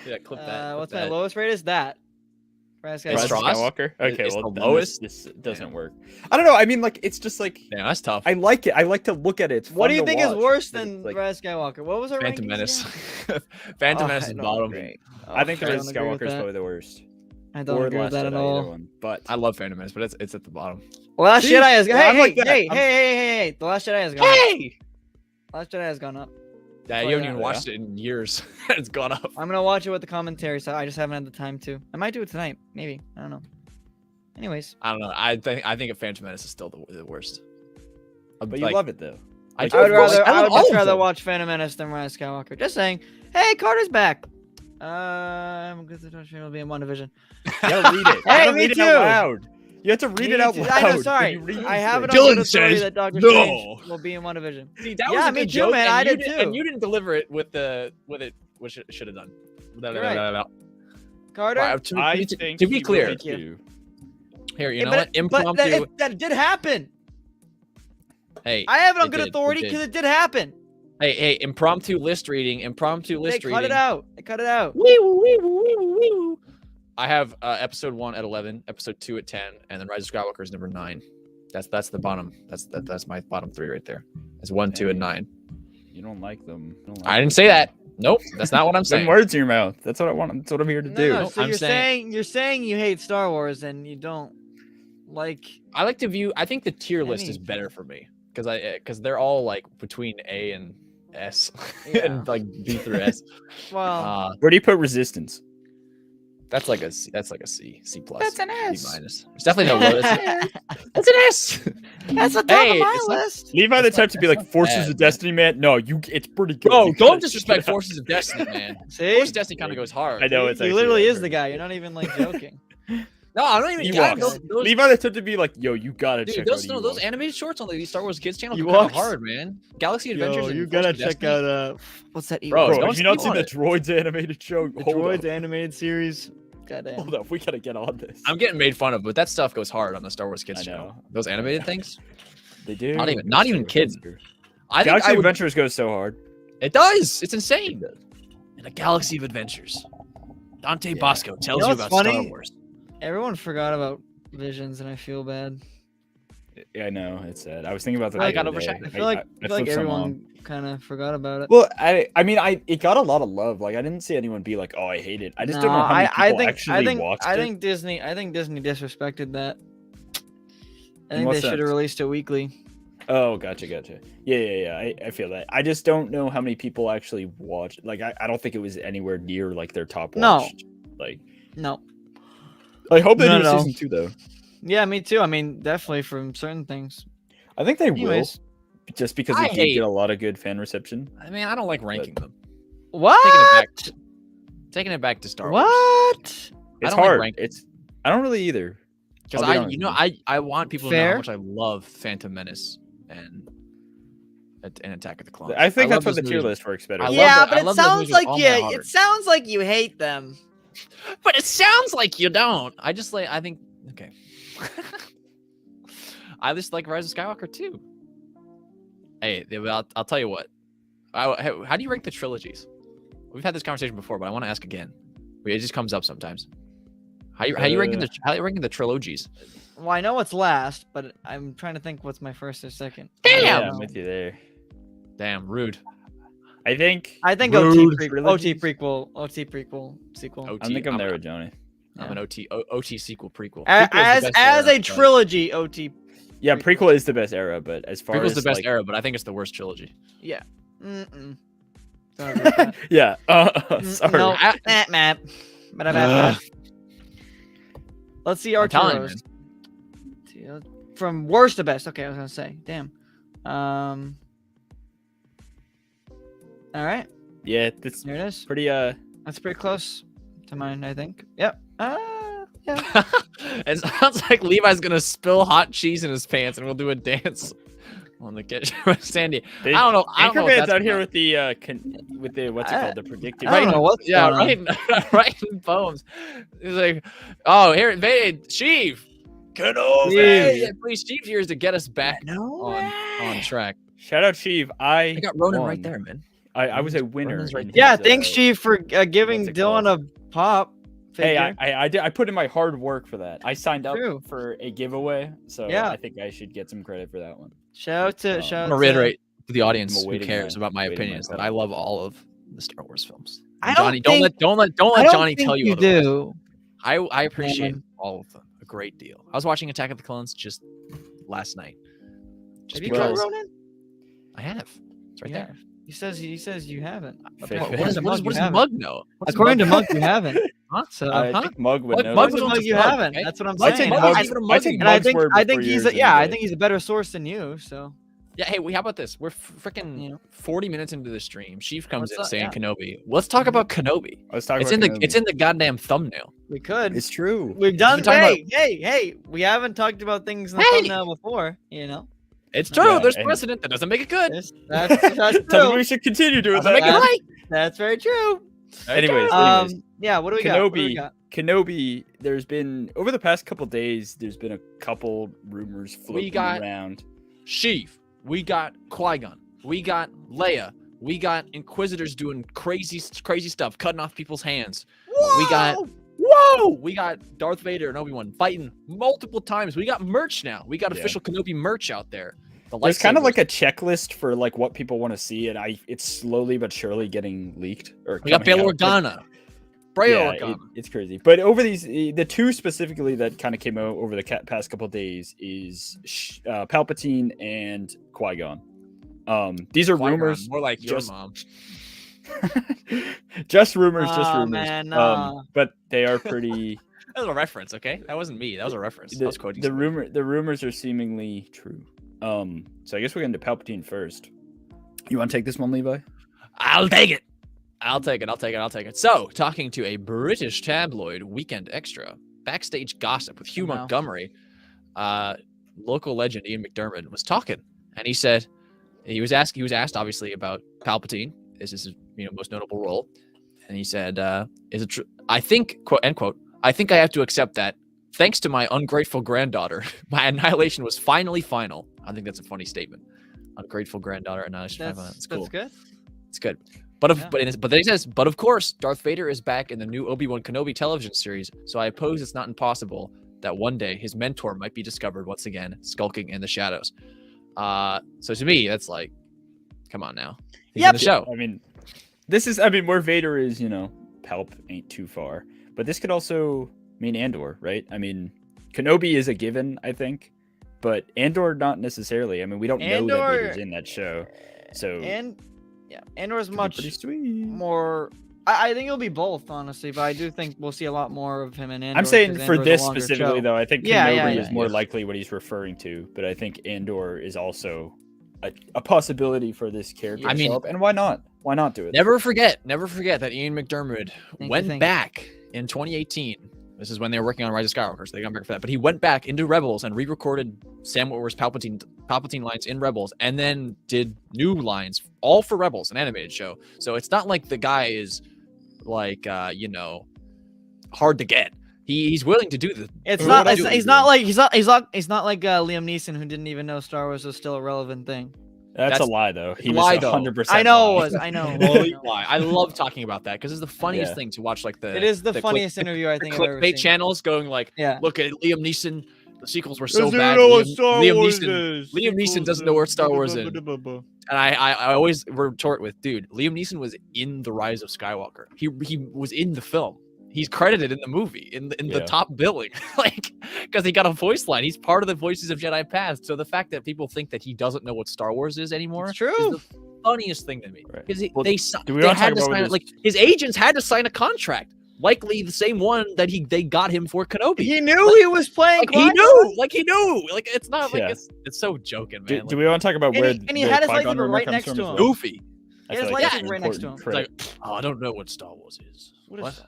Yeah, clip that. What's my lowest rate? Is that? Rise It's of Straws? Skywalker. Okay, It's well, the then lowest? This doesn't work. I don't know. I mean, like, it's just like Yeah, that's tough. I like it. I like to look at it. It's What do fun you to think is watch, worse but it's than like, Rise of Skywalker? What was our Phantom rankings Menace. again? Phantom Oh, Menace I is don't bottom. agree. I think the I Rise of don't agree with Skywalker is that. probably the worst. I don't Or agree with Last that at Jedi, either all. one. But I love Phantom Menace, but it's at the bottom. Last See? Jedi has Yeah, I'm hey, like that. hey, I'm- hey. The Last Jedi has gone up. Hey! Last Jedi has gone up. Yeah, Oh, you haven't yeah. even watched it in years. It's gone up. I'm gonna watch it with the commentary, so I just haven't had the time to. I might do it tonight, maybe. I don't know. Anyways, I don't know. I think Phantom Menace is still the worst. but you love it though. I I would rather I I love would all much of rather them. watch Phantom Menace than Rise of Skywalker. Just saying. Hey, Carter's back. I'm good to touch. It'll be in WandaVision. You gotta read it. You Hey, gotta me read it too. out loud. You have to read it out Me loud. too. I know. when Sorry, you read I have it things. on Dylan good authority says that Doctor no. Strange will be in WandaVision. See, that Yeah, was a me good too, joke, man. and I you did And too. you didn't deliver it with it, which it should have done. right. Carter. Right, I to think be he clear, really Thank do. here, you Yeah, know but what? it- but Impromptu. that did happen. Hey, I have it on it good did, it authority did. because it did happen. Hey, impromptu list reading. Impromptu They list cut reading. it out. They cut it out. I have episode 1 at 11, episode 2 at 10, and then Rise of Skywalker is number 9. That's the bottom. That's my bottom 3 right there. It's 1, 2, and 9. You don't like them. You don't like I didn't them. say that. Nope, that's not what I'm Putting saying. words in your mouth. That's what I want. That's what I'm here to do. No, so I'm you're saying you hate Star Wars and you don't like. I like to view. I think the tier list is Any- better for me because they're all like between A and S Yeah. and like B through S. Well, Where do you put Resistance? That's like a C. That's like a C plus. That's an B S. minus. It's definitely no low. That's an S. that's the top Hey, of my it's not- list. Levi the type to be like Forces bad, of man. Destiny, man. No, it's pretty good. Bro, You don't gotta check disrespect it out. Forces of Destiny, man. See, Forces of Destiny kind of goes hard. I know it's he actually literally really is the guy. You're not even like joking. No, I don't even. Ewoks. Those, Levi the type to be like, yo, you gotta dude, check those out those Ewoks. animated shorts on the Star Wars Kids channel go Ewoks? kind of hard, man. Galaxy Adventures. and Forces of Destiny. What's that? Bro, Bro, don't have you not sleep seen on the it. Droids animated show? The Hold Droids up. animated series. Goddamn. Hold up, we gotta get on this. I'm getting made fun of, but that stuff goes hard on the Star Wars Kids I channel. know. Those animated things. They do. Not even kids. I think Galaxy I would, Adventures goes so hard. It does. It's insane. In a galaxy of adventures, Dante Bosco tells You know you what's about Star funny? Wars. Everyone forgot about Visions, and I feel bad. Yeah, I know. It's sad. I was thinking about that. I the got other day. overshadowed. I feel like flipped some on. everyone kind of forgot about it. Well, I mean, it got a lot of love. Like, I didn't see anyone be like, "Oh, I hate it." I just don't know how many people actually watched I it. think Disney disrespected that. I In think what they should have sense? released it weekly. Oh, gotcha. Yeah. I feel that. I just don't know how many people actually watched. Like, I don't think it was anywhere near like their top No. watched. Like, No. I hope they do No. season 2 though. Yeah, me too. I mean, definitely from certain things. I think they Anyways. will, just because I it did hate- get a lot of good fan reception. I mean, I don't like ranking them. What? Taking it back to Star Wars. What? It's don't like hard. ranking. I don't really either. Because I'll be honest with I want people to know Fair. how much I love Phantom Menace and Attack of the Clones. I think love that's what the those tier movies. list works better. I love Yeah, that- but I it love those sounds movies like with all my you. heart. It sounds like you hate them. But it sounds like you don't. I think okay. I just like Rise of Skywalker too. Hey, I'll tell you what. How do you rank the trilogies? We've had this conversation before, but I want to ask again. It just comes up sometimes. How you ranking the trilogies? Well, I know what's last, but I'm trying to think what's my first or second. Damn! Yeah, I'm with you there. Damn, rude. I think I think Rude OT trilogies. prequel, sequel. OT, I think I'm I'm there a- with Johnny. I'm an OT sequel prequel. A- Prequel is the As best as era, a but- trilogy, OT. Yeah, Prequel. prequel is the best era, but as far Prequel's as the best like, era, but I think it's the worst trilogy. Mm-mm. Don't agree with that. yeah. Sorry. No, I- map. Ugh. Let's see our I'm telling you, Arturo's. From worst to best. Okay, I was gonna say. Damn. All right, Yeah, that's there it is. pretty. That's pretty close to mine, I think. Yep. Yeah. It sounds like Levi's gonna spill hot cheese in his pants, and we'll do a dance on the kitchen with Sandy. They, I don't know. I don't know what Anchorman's that's out here about. with the what's it called? The predictive. I don't know what's Yeah, going on. writing poems. He's like, oh, here, Sheev. Kenobi. Hey, please, Sheev's here is to get us back No. on track. Shout out, Sheev. I got Ronan won. right there, man. I was a winner. Ronan's right in Yeah, his, thanks, Chief, for giving what's it Dylan called? a pop. Hey, Figure. I put in my hard work for that. I signed up True. for a giveaway, so Yeah. I think I should get some credit for that one. Shout out to I'm I'm shout gonna out reiterate to the audience I'm who awaiting cares my- about my awaiting my opinions that call. I love all of the Star Wars films. I And don't Johnny, think- don't let I don't Johnny think tell you you otherwise. do. I appreciate Man. all of them a great deal. I was watching Attack of the Clones just last night. Just Have you tried because Ronan? I have. It's right Yeah. there. He says you haven't. Fair. What What does Mug, you the haven't. mug know? What does According to Mug Mug, you haven't. Huh? So I Huh? think Mug would Mug- know. Mug according that. to was Mug, just you Mug, haven't. okay? That's what I'm I saying. take Mug- Mug. I said a I Mug take and And Mug's word I before think he's yours I any day. think he's a better source than you. So Yeah, hey, how about this? We're freaking You know. 40 minutes into the stream. Sheaf comes What's in up? saying Yeah. Kenobi. Let's talk about Kenobi. Let's talk It's about in the goddamn thumbnail. we could. It's true. We've done. been talking Hey! We haven't talked about things in the Hey! thumbnail before. You know. It's true. Yeah, There's and- precedent that doesn't make it good. That's Tell me true. we should continue doing Doesn't that. make it right. That's very true. Anyways, Yeah. What do we got? What do we Kenobi. got? Kenobi. There's been over the past couple days. There's been a couple rumors floating got- around. Sheev. We got Qui-Gon. We got Leia. We got Inquisitors doing crazy stuff, cutting off people's hands. We got we got Darth Vader and Obi-Wan fighting multiple times. We got merch now. We got Yeah. official Kenobi merch out there. The There's kind of lightsabers. like a checklist for like what people want to see, and it's slowly but surely getting leaked. Or we got coming Bail out, but- Organa. Bail Yeah, Organa. it's crazy. But over the two specifically that kind of came out over the past couple days is Palpatine and Qui-Gon. These are Qui-Gon, rumors. more like your just- mom. Just rumors, just Aw, rumors. man, nah. But they are pretty. That was a reference, okay? That wasn't me. That was a reference. I the, was quoting the somebody. rumors are seemingly true. So I guess we're going to Palpatine first. You want to take this one, Levi? I'll take it. I'll take it. So, talking to a British tabloid, Weekend Extra, backstage gossip with Hugh Oh, no. Montgomery, local legend Ian McDermott was talking, and he said he was asked obviously about Palpatine. This is his most notable role, and he said, "Is it true? I think quote end quote. I think I have to accept that. Thanks to my ungrateful granddaughter, my annihilation was finally final." I think that's a funny statement. Ungrateful granddaughter annihilation. That's cool. That's good. It's good. But Yeah. but then he says, but of course, Darth Vader is back in the new Obi-Wan Kenobi television series, so I suppose it's not impossible that one day his mentor might be discovered once again, skulking in the shadows. So to me, that's like, come on now. He's in Yep. the show. I mean, where Vader is, Palp ain't too far. But this could also mean Andor, right? I mean, Kenobi is a given, I think, but Andor not necessarily. I mean, we don't know that Andor- Vader's in that show, so And yeah, Andor's could be much pretty sweet. more. I think it'll be both, honestly. But I do think we'll see a lot more of him in Andor. I'm saying 'cause for Andor's a this longer specifically, show. though, I think Yeah, Kenobi yeah, is yeah, more yeah. likely what he's referring to, but I think Andor is also a possibility for this character. I to mean- show up, and why not? Why not do it? Never forget that Ian McDermott you, went thank you. back in 2018. This is when they were working on Rise of Skywalker, so they got back for that. But he went back into Rebels and re-recorded Sam Witwer's Palpatine lines in Rebels, and then did new lines all for Rebels, an animated show. So it's not like the guy is like hard to get. He's willing to do the. It's Or not. what It's, I do. he's not like he's not like Liam Neeson, who didn't even know Star Wars was still a relevant thing. That's a That's- lie, though. He a was lie, though. 100%. I know it lying. was. I know. Holy lie. I love talking about that because it's the funniest Yeah. thing to watch. Like the It is the click- funniest interview I think I've ever clickbait seen. channals going like, Yeah. look at Liam Neeson. The sequels were so Doesn't bad. know what Liam, Star Liam Wars Neeson, is. Liam Neeson Sequels doesn't know where Star Wars is. is. And I always retort with, dude, Liam Neeson was in The Rise of Skywalker. He was in the film. He's credited in the movie in the Yeah. top billing, like because he got a voice line. He's part of the Voices of Jedi Past. So the fact that people think that he doesn't know what Star Wars is anymore It's true. is the funniest thing to me. Right. Because Well, they do we they wanna had talk to about sign this- like his agents had to sign a contract, likely the same one that they got him for Kenobi. He knew he was playing. He knew, like it's not like Yeah. it's so joking, Do, man. do we want to talk about And where he- and he the had his Qui-Gon lightsaber rumor right comes next from to as him. well? Goofy. I He has feel like lightsaber that's an right next to important him. It's credit. like, oh, I don't know what Star Wars is. What is What?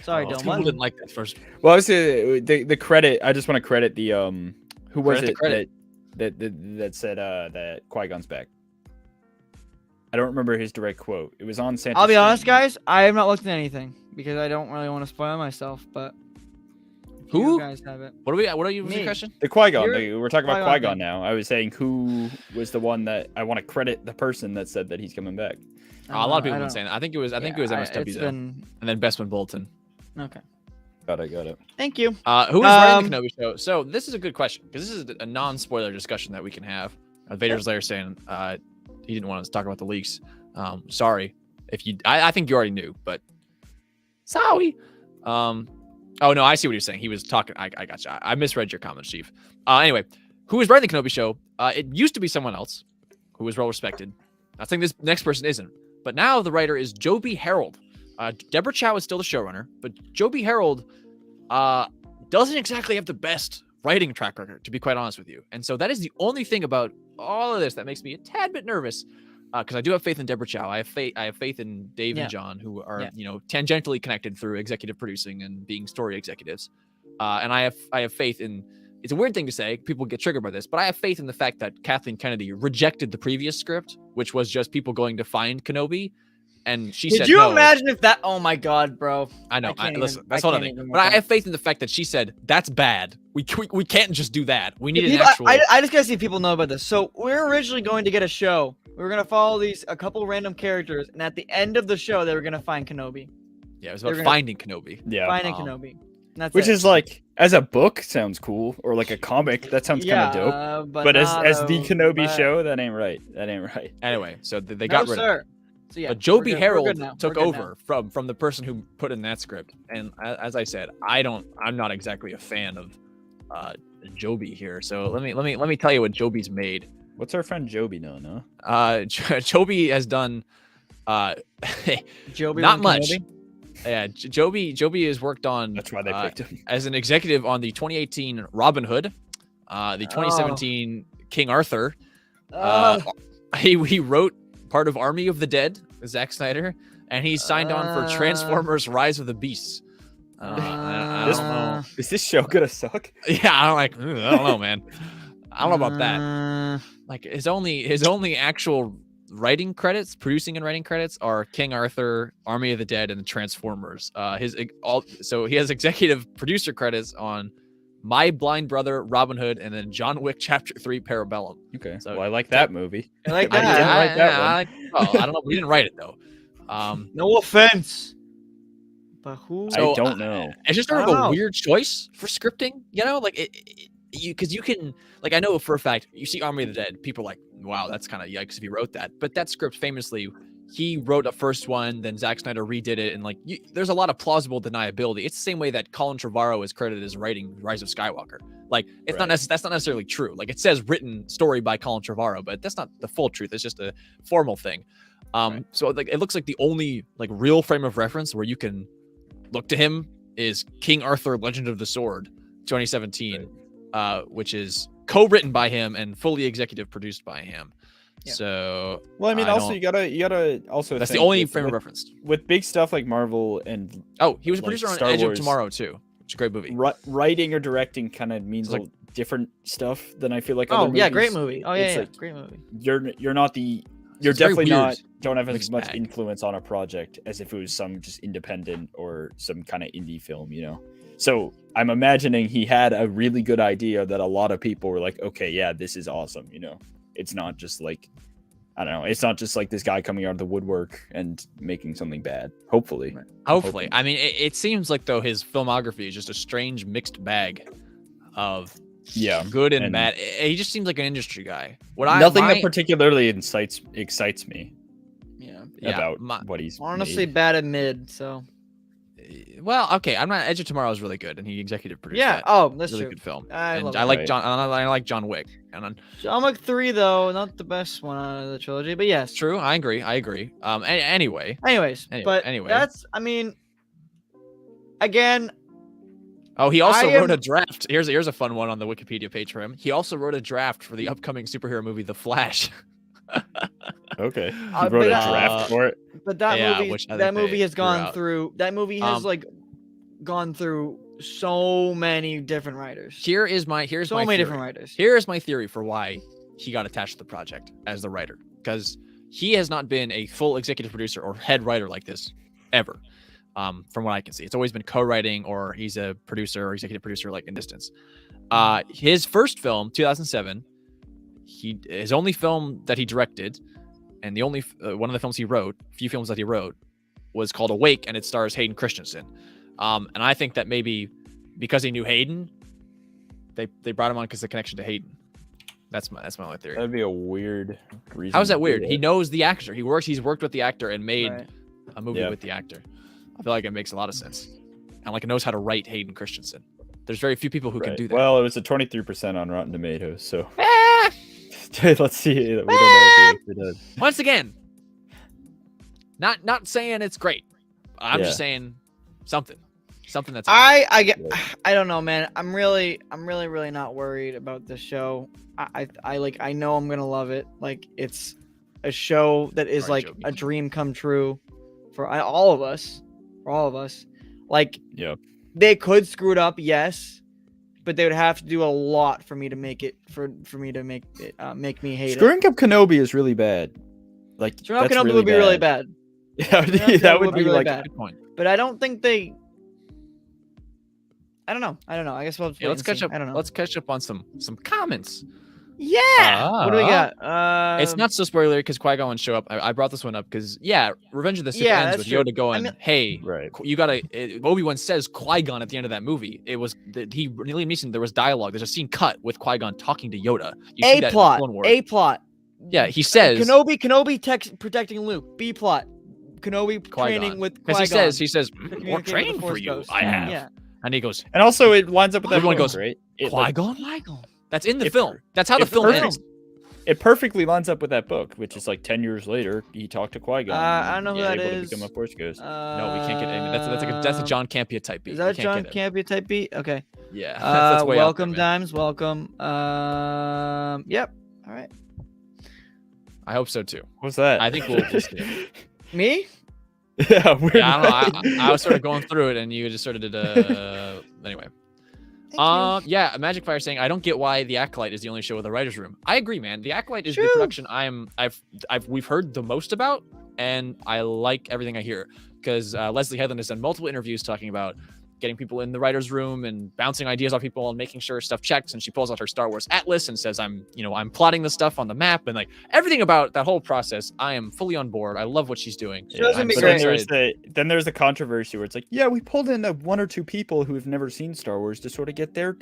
Sorry, Oh, Dylan. people What? didn't like that first. Well, I was the credit. I just want to credit the who was Credit the it credit. that said that Qui-Gon's back. I don't remember his direct quote. It was on Santa's I'll be stream. honest, guys. I have not looked at anything because I don't really want to spoil myself. But Who? You guys have it. What are you? What's Me. your question? The Qui-Gon. You're- We're talking about Qui-Gon Qui-Gon thing. now. I was saying who was the one that I want to credit the person that said that he's coming back. A lot of people I have been don't- saying that. I think it was yeah, MSW it's though, been and then Bestman Bolton. okay. Got it. Thank you. Who is writing the Kenobi show? So this is a good question because this is a non-spoiler discussion that we can have. Vader's Lair saying he didn't want us to talk about the leaks. Sorry if you. I think you already knew, but sorry. Oh no, I see what you're saying. He was talking. I got you. I misread your comments, Chief. Anyway, who is writing the Kenobi show? It used to be someone else who was well respected. I think this next person isn't, but now the writer is Joby Harold. Deborah Chow is still the showrunner, but Joby Harold doesn't exactly have the best writing track record, to be quite honest with you. And so that is the only thing about all of this that makes me a tad bit nervous, because I do have faith in Deborah Chow. I have faith in Dave and John, who are tangentially connected through executive producing and being story executives. And I have faith in. It's a weird thing to say. People get triggered by this, but I have faith in the fact that Kathleen Kennedy rejected the previous script, which was just people going to find Kenobi. And she said, Did you no. imagine if that? Oh my God, bro! I know. I can't Listen, even- that's I one of can't the. even But I look have faith in the fact that she said that's bad. We can't just do that. We need an People- actual. I just gotta see if people know about this. So we're originally going to get a show. We were gonna follow a couple random characters, and at the end of the show, they were gonna find Kenobi. Yeah, it was about they're gonna- finding Kenobi. Yeah. Finding Kenobi. And that's Which it. is like, as a book, sounds cool, or like a comic, that sounds kind of dope. But as not the a- Kenobi but- show, that ain't right. That ain't right. Anyway, so they no, got rid of it. sir. So yeah, But Joby we're Harold good now. took We're good over from the person who put in that script. And as I said, I'm not exactly a fan of Joby here. So let me tell you what Joby's made. What's our friend Joby known, huh? Joby has done now. Joby not and much. Kenobi? Yeah, Joby has worked on That's why they picked him. as an executive on the 2018 Robin Hood, the 2017 King Arthur. He wrote part of Army of the Dead, Zack Snyder, and he signed on for Transformers: Rise of the Beasts. I don't know. Is this show gonna suck? Yeah, I don't know, man. I don't know about that. Like his only actual writing credits, producing and writing credits are King Arthur, Army of the Dead, and the Transformers. So he has executive producer credits on My Blind Brother, Robin Hood, and then John Wick Chapter 3, Parabellum. Okay. So- Well, I like that movie. I like I that. didn't write that I don't know. We didn't write it though. No offense. But who? So, I don't know. It's just I sort of don't a know. weird choice for scripting, you know, like because you can, like, I know for a fact you see Army of the Dead, people are like, wow, that's kind of yikes if he wrote that. But that script famously, he wrote the first one, then Zack Snyder redid it, and like, there's a lot of plausible deniability. It's the same way that Colin Trevorrow is credited as writing Rise of Skywalker. Like, it's not that's not necessarily true. Like, it says written story by Colin Trevorrow, but that's not the full truth. It's just a formal thing. So like, it looks like the only like real frame of reference where you can look to him is King Arthur: Legend of the Sword, 2017, which is co-written by him and fully executive produced by him. Yeah. So, Well, I mean, I also don't- you gotta also. that's the think only with- frame of with- reference. with big stuff like Marvel and Oh, he was a like producer on Star Edge Wars. of Tomorrow too, which is a great movie. writing or directing kind of means It's like- different stuff than I feel like. Oh other yeah, movies. great movie. Oh It's yeah, like, great movie. You're not the. You're It's very definitely weird. not. Don't have as Mixed much bag. influence on a project as if it was some just independent or some kind of indie film, you know. So I'm imagining he had a really good idea that a lot of people were like, okay, yeah, this is awesome. You know, it's not just like, I don't know, it's not just like this guy coming out of the woodwork and making something bad. Hopefully. Right. Hopefully. hoping. I mean, it seems like though his filmography is just a strange mixed bag of Yeah. good and and- bad. He just seems like an industry guy. Nothing that particularly excites me Yeah. about my- what he's Honestly, made. bad and mid. So well, okay. I'm not. Edge of Tomorrow is really good, and he executive produced yeah. that. Oh, that's Really true. good film. I and love I it. like Right. I like John Wick. And John Wick 3 though, not the best one out of the trilogy, but yes. it's true. I agree. Anyway. Anyways, Anyway- but that's. I mean, again, Oh, he also I wrote a am- draft. Here's a fun one on the Wikipedia page for him. He also wrote a draft for the upcoming superhero movie, The Flash. Okay. He but wrote a that- draft for it. but that Yeah, movie, which I that think movie they has threw gone out. through. That movie has Um, gone through so many different writers. Here's So my many theory. different writers. Here's my theory for why he got attached to the project as the writer, because he has not been a full executive producer or head writer like this ever. From what I can see, it's always been co-writing, or he's a producer or executive producer, like in distance. His first film, 2007, his only film that he directed, and the only one of the films he wrote, few films that he wrote, was called Awake, and it stars Hayden Christensen. And I think that maybe because he knew Hayden, they brought him on because of the connection to Hayden. That's my only theory. That'd be a weird reason. How is that weird? He knows the actor. He's worked with the actor and made a movie Yeah. with the actor. I feel like it makes a lot of sense. And like, it knows how to write Hayden Christensen. There's very few people who can do that. Well, it was a 23% on Rotten Tomatoes, so let's see. We don't know if it does. Once again, not saying it's great. I'm just saying something that's. I don't know, man. I'm really not worried about this show. I know I'm gonna love it. Like, it's a show that is like a dream come true for all of us. Like, they could screw it up, yes, but they would have to do a lot for me to make it make me hate Screwing up Kenobi is really bad. Like, Screwing up that's Kenobi would be really bad. Yeah, that would be really like bad. Good point. But I don't think they. I don't know. I guess we'll. Let's catch up. I don't know. Let's catch up on some comments. Yeah. What do we got? It's not so spoilery because Qui-Gon wouldn't show up. I brought this one up because Revenge of the Sith ends with true. Yoda going, "Hey, Right. you gotta." Obi-Wan says Qui-Gon at the end of that movie. It was Liam Neeson. There was dialogue. There's a scene cut with Qui-Gon talking to Yoda. You see that in the Clone Wars. A plot. Yeah, he says Kenobi protecting Luke. B plot. Kenobi training with Qui-Gon. Because he says Communicating more with the training Force for you. Ghost. I have. Yeah. And he goes, And also, it lines up with that. Everyone book, goes, right? Qui-Gon. That's in the It- film. That's how the it film perfect- ends. It perfectly lines up with that book, which is like 10 years later. He talked to Qui-Gon. I don't know who that able is. To become a Force Ghost. No, we can't get any. That's a John Campea type beat. Is that We John can't get it. Campea type beat? Okay. Yeah. That's way out welcome, there, man. Dimes. Welcome. Yep. All right. I hope so too. What's that? I think we'll just. Me? Yeah, we're Yeah, I don't know. I was sort of going through it, and you just sort of did. Anyway. Yeah, Magic Fire saying, I don't get why The Acolyte is the only show with a writer's room. I agree, man. The Acolyte is the production we've heard the most about, and I like everything I hear because Leslie Headland has done multiple interviews talking about getting people in the writer's room and bouncing ideas off people and making sure stuff checks. And she pulls out her Star Wars Atlas and says, I'm plotting the stuff on the map, and like everything about that whole process. I am fully on board. I love what she's doing. Yeah, gonna be but great. then there's the controversy where it's like, yeah, we pulled in one or two people who have never seen Star Wars to sort of get their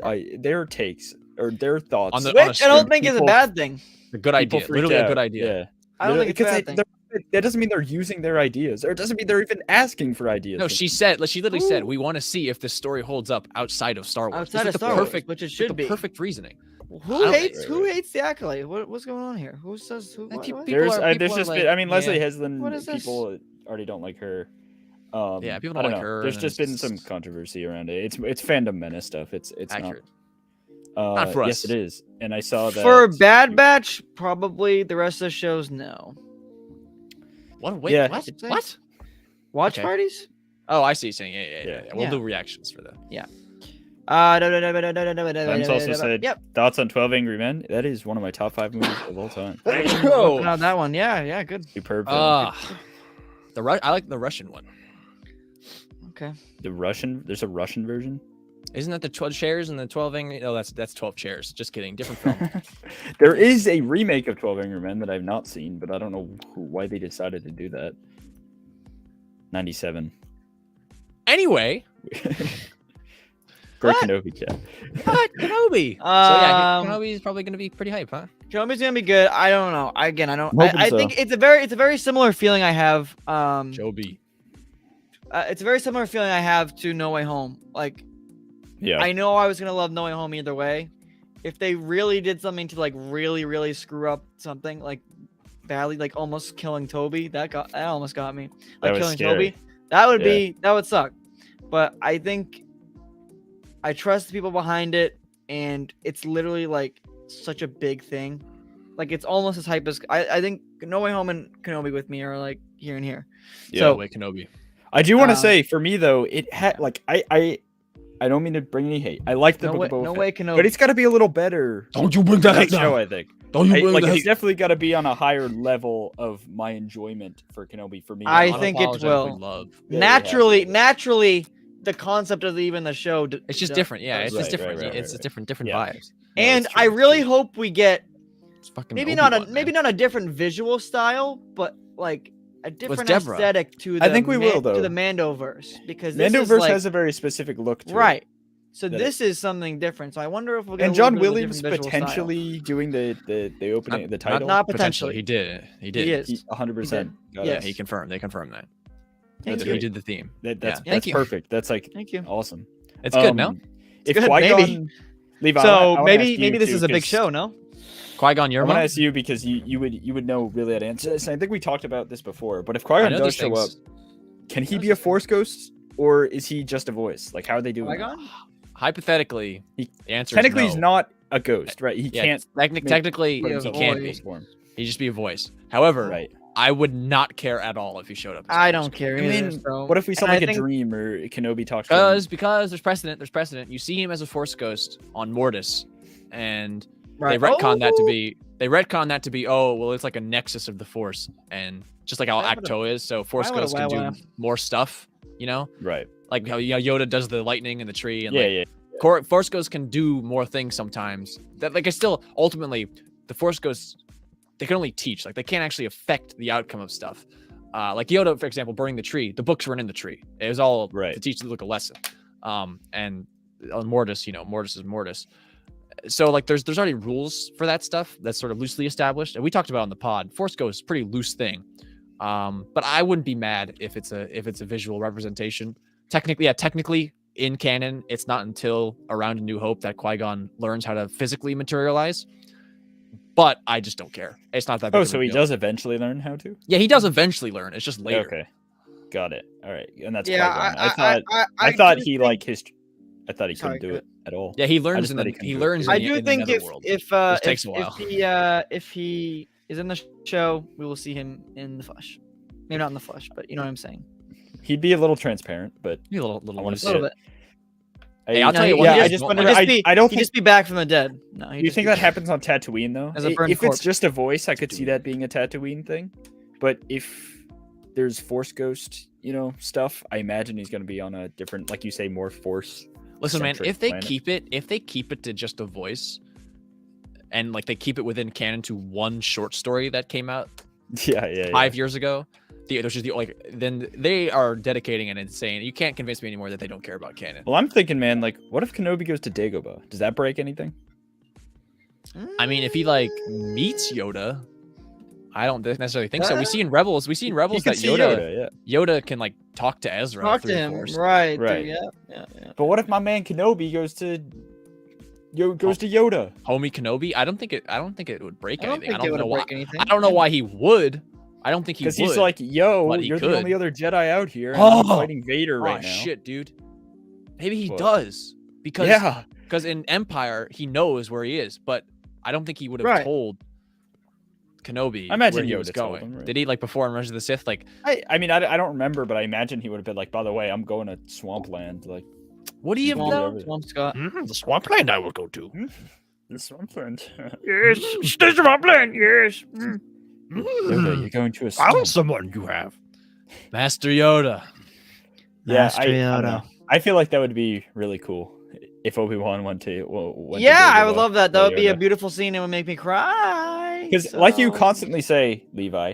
takes or their thoughts. Which I don't think is a bad thing. A good idea. People freak Literally a out. good idea. Yeah. I don't think it's a bad thing. That doesn't mean they're using their ideas, or it doesn't mean they're even asking for ideas. No, she literally said, we want to see if this story holds up outside of Star Wars. Outside This of is the Star Wars, perfect, which it this is should the be. perfect reasoning. Who hates The Acolyte? What's going on here? Who says who? What? There's people just are been, like, I mean, Leslie What Headland, is this? people already don't like her. Yeah, people I don't don't like know. her. There's and just it's been some controversy around it. It's fandom menace stuff. It's accurate. not for Yes, us. it is. And I saw that For Bad Batch, probably. The rest of the shows, no. What? Wait, Yeah. what? It's a- What? Watch Okay. parties? Oh, I see you saying. Yeah. We'll Yeah. do reactions for that. Times also said, Yep. thoughts on 12 Angry Men? That is one of my top 5 movies of all time. Oh, that one. Yeah, good. Superb film. I like the Russian one. Okay. There's a Russian version? Isn't that the 12 chairs and the 12 angry? No, that's 12 chairs. Just kidding. Different film. There is a remake of 12 Angry Men that I've not seen, but I don't know why they decided to do that. 97. Anyway. Great What? Kenobi chat. What? Kenobi. So yeah, Kenobi is probably going to be pretty hype, huh? Kenobi's gonna be good. I don't know. Again, I don't. I'm hoping I so. think it's a very similar feeling I have. Joby. It's a very similar feeling I have to No Way Home. Like, Yeah. I know I was gonna love No Way Home either way. If they really did something to like really screw up something like badly, like almost killing Toby, that almost got me. That Like was killing scary. Toby, that would suck. But I think I trust the people behind it, and it's literally like such a big thing. Like it's almost as hype as I think No Way Home and Kenobi with me are like here and here. Yeah. So Wait, Kenobi. I do want to say, for me though, it had like I don't mean to bring any hate. I like the no Book way, of Boba no Fett, way Kenobi. but it's got to be a little better. Don't you bring that That show, I think. It's definitely got to be on a higher level of my enjoyment for Kenobi for me. I think it will. Naturally, the concept of even the show. It's just different. Yeah, it's just different. It's just different vibes. And I really hope we get maybe not a different visual style, but like a different aesthetic to the I think we will though to the Mandoverse, because Mandoverse has a very specific look to it. Right. So this is something different. So I wonder if we'll get. And John Williams potentially doing the opening, the title. Not potentially. He did. He is 100%. Yeah, he confirmed. They confirmed that. Thank He did the theme. That's perfect. That's like awesome. It's good, no? If Qui-Gon, Levi, so maybe this is a big show, no? Qui-Gon, I want to ask you because you would know really how to answer this. I think we talked about this before, but if Qui-Gon does show up, can he be a Force ghost or is he just a voice? Like, how are they doing? Qui-Gon? Hypothetically, the answer technically is no. he's not a ghost, right? He can't. Technically, he can't be. He'd just be a voice. However, I would not care at all if he showed up. I don't care. What if we saw like a dream or Kenobi talks? Because there's precedent. There's precedent. You see him as a Force ghost on Mortis, and they retcon that to be. Oh, well, it's like a nexus of the Force, and just like how Acto is. So Force ghosts can do more stuff. You know, right? Like how Yoda does the lightning in the tree, and Force ghosts can do more things sometimes. That like I still ultimately the Force ghosts. They can only teach, like they can't actually affect the outcome of stuff. Like Yoda, for example, burning the tree. The books weren't in the tree. It was all to teach Luke a lesson. And on Mortis, Mortis is Mortis. So like there's already rules for that stuff that's sort of loosely established. And we talked about it on the pod. Force Ghost is a pretty loose thing. But I wouldn't be mad if it's a visual representation. Technically in canon, it's not until around A New Hope that Qui-Gon learns how to physically materialize. But I just don't care. It's not that big. Oh, so he does eventually learn how to? Yeah, he does eventually learn. It's just later. Okay, got it. All right, and that's Qui-Gon. I thought he couldn't do it at all. Yeah, he learns in the I do think if he is in the show, we will see him in the flesh. Maybe not in the flesh, but you know what I'm saying. He'd be a little transparent, but a little bit. Hey, I'll tell you what. I just wonder. I don't think just be back from the dead. No, you think that happens on Tatooine though? If it's just a voice, I could see that being a Tatooine thing. But if there's Force Ghost, stuff, I imagine he's going to be on a different, like you say, more Force. Listen, man, if they keep it to just a voice, and like they keep it within canon to one short story that came out, 5 years ago. Then they are dedicating and insane. You can't convince me anymore that they don't care about canon. Well, I'm thinking, man, like, what if Kenobi goes to Dagobah? Does that break anything? I mean, if he like meets Yoda, I don't necessarily think so. We see in Rebels that Yoda can like talk to Ezra. Talk to him, right? Yeah. But what if my man Kenobi goes to Yoda? Homie Kenobi? I don't think it would break anything. I don't know why. Anything. I don't know why he would. I don't think he would. Because he's like, you're the only other Jedi out here. And I'm fighting Vader right now. Shit, dude. Maybe he does. Because in Empire, he knows where he is. But I don't think he would have told Kenobi where he was going. Told him, right? Did he, like, before Revenge of the Sith? Like, I mean, I don't remember, but I imagine he would have been like, by the way, I'm going to Swampland. Like, what do you know? Swamp Scott. The Swampland I will go to. The Swampland. Yes, the Swampland, yes. Yoda, you're going to a found someone you have. Master Yoda. Yeah, I feel like that would be really cool if Obi-Wan went to I would love that. That would be a beautiful scene. It would make me cry. Because like you constantly say, Levi,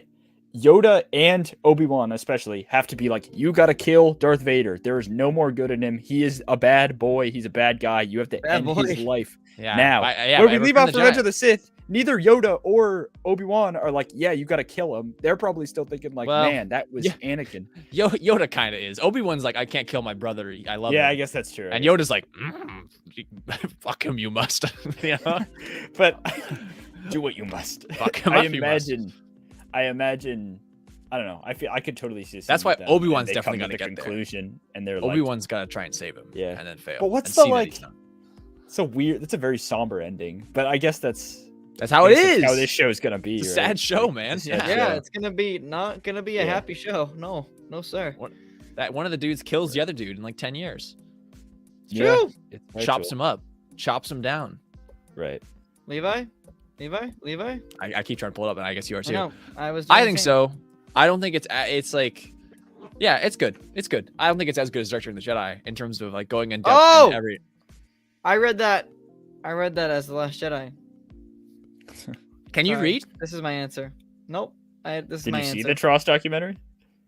Yoda and Obi-Wan especially have to be like, you gotta kill Darth Vader. There is no more good in him. He is a bad boy. He's a bad guy. You have to end his life now. When we leave off Revenge of the Sith, neither Yoda or Obi-Wan are like, yeah, you gotta kill him. They're probably still thinking like, man, that was Anakin. Yoda kind of is. Obi-Wan's like, I can't kill my brother. I love him. Yeah, I guess that's true. And Yoda's like, fuck him, you must. But do what you must. Fuck him I imagine. I don't know. I could totally see. That's why Obi-Wan's definitely gonna get conclusion, and they're Obi-Wan's gotta try and save him. Yeah, and then fail. But what's the like? It's a weird. That's a very somber ending. But I guess that's how it is. How this show is gonna be. It's a sad show, man. Yeah, it's gonna be not gonna be a happy show. No, sir. That one of the dudes kills the other dude in like 10 years. It's true. It chops him up, chops him down. Right. Levi, Levi. I keep trying to pull it up, and I guess you are I too. know. I was. Doing I the think same. so. I don't think it's like, yeah, it's good. It's good. I don't think it's as good as Return of the Jedi in terms of like going in depth. Oh! In every. I read that as The Last Jedi. Can you Sorry. read? This is my answer. Nope. This is Did my you see answer. the Tross documentary?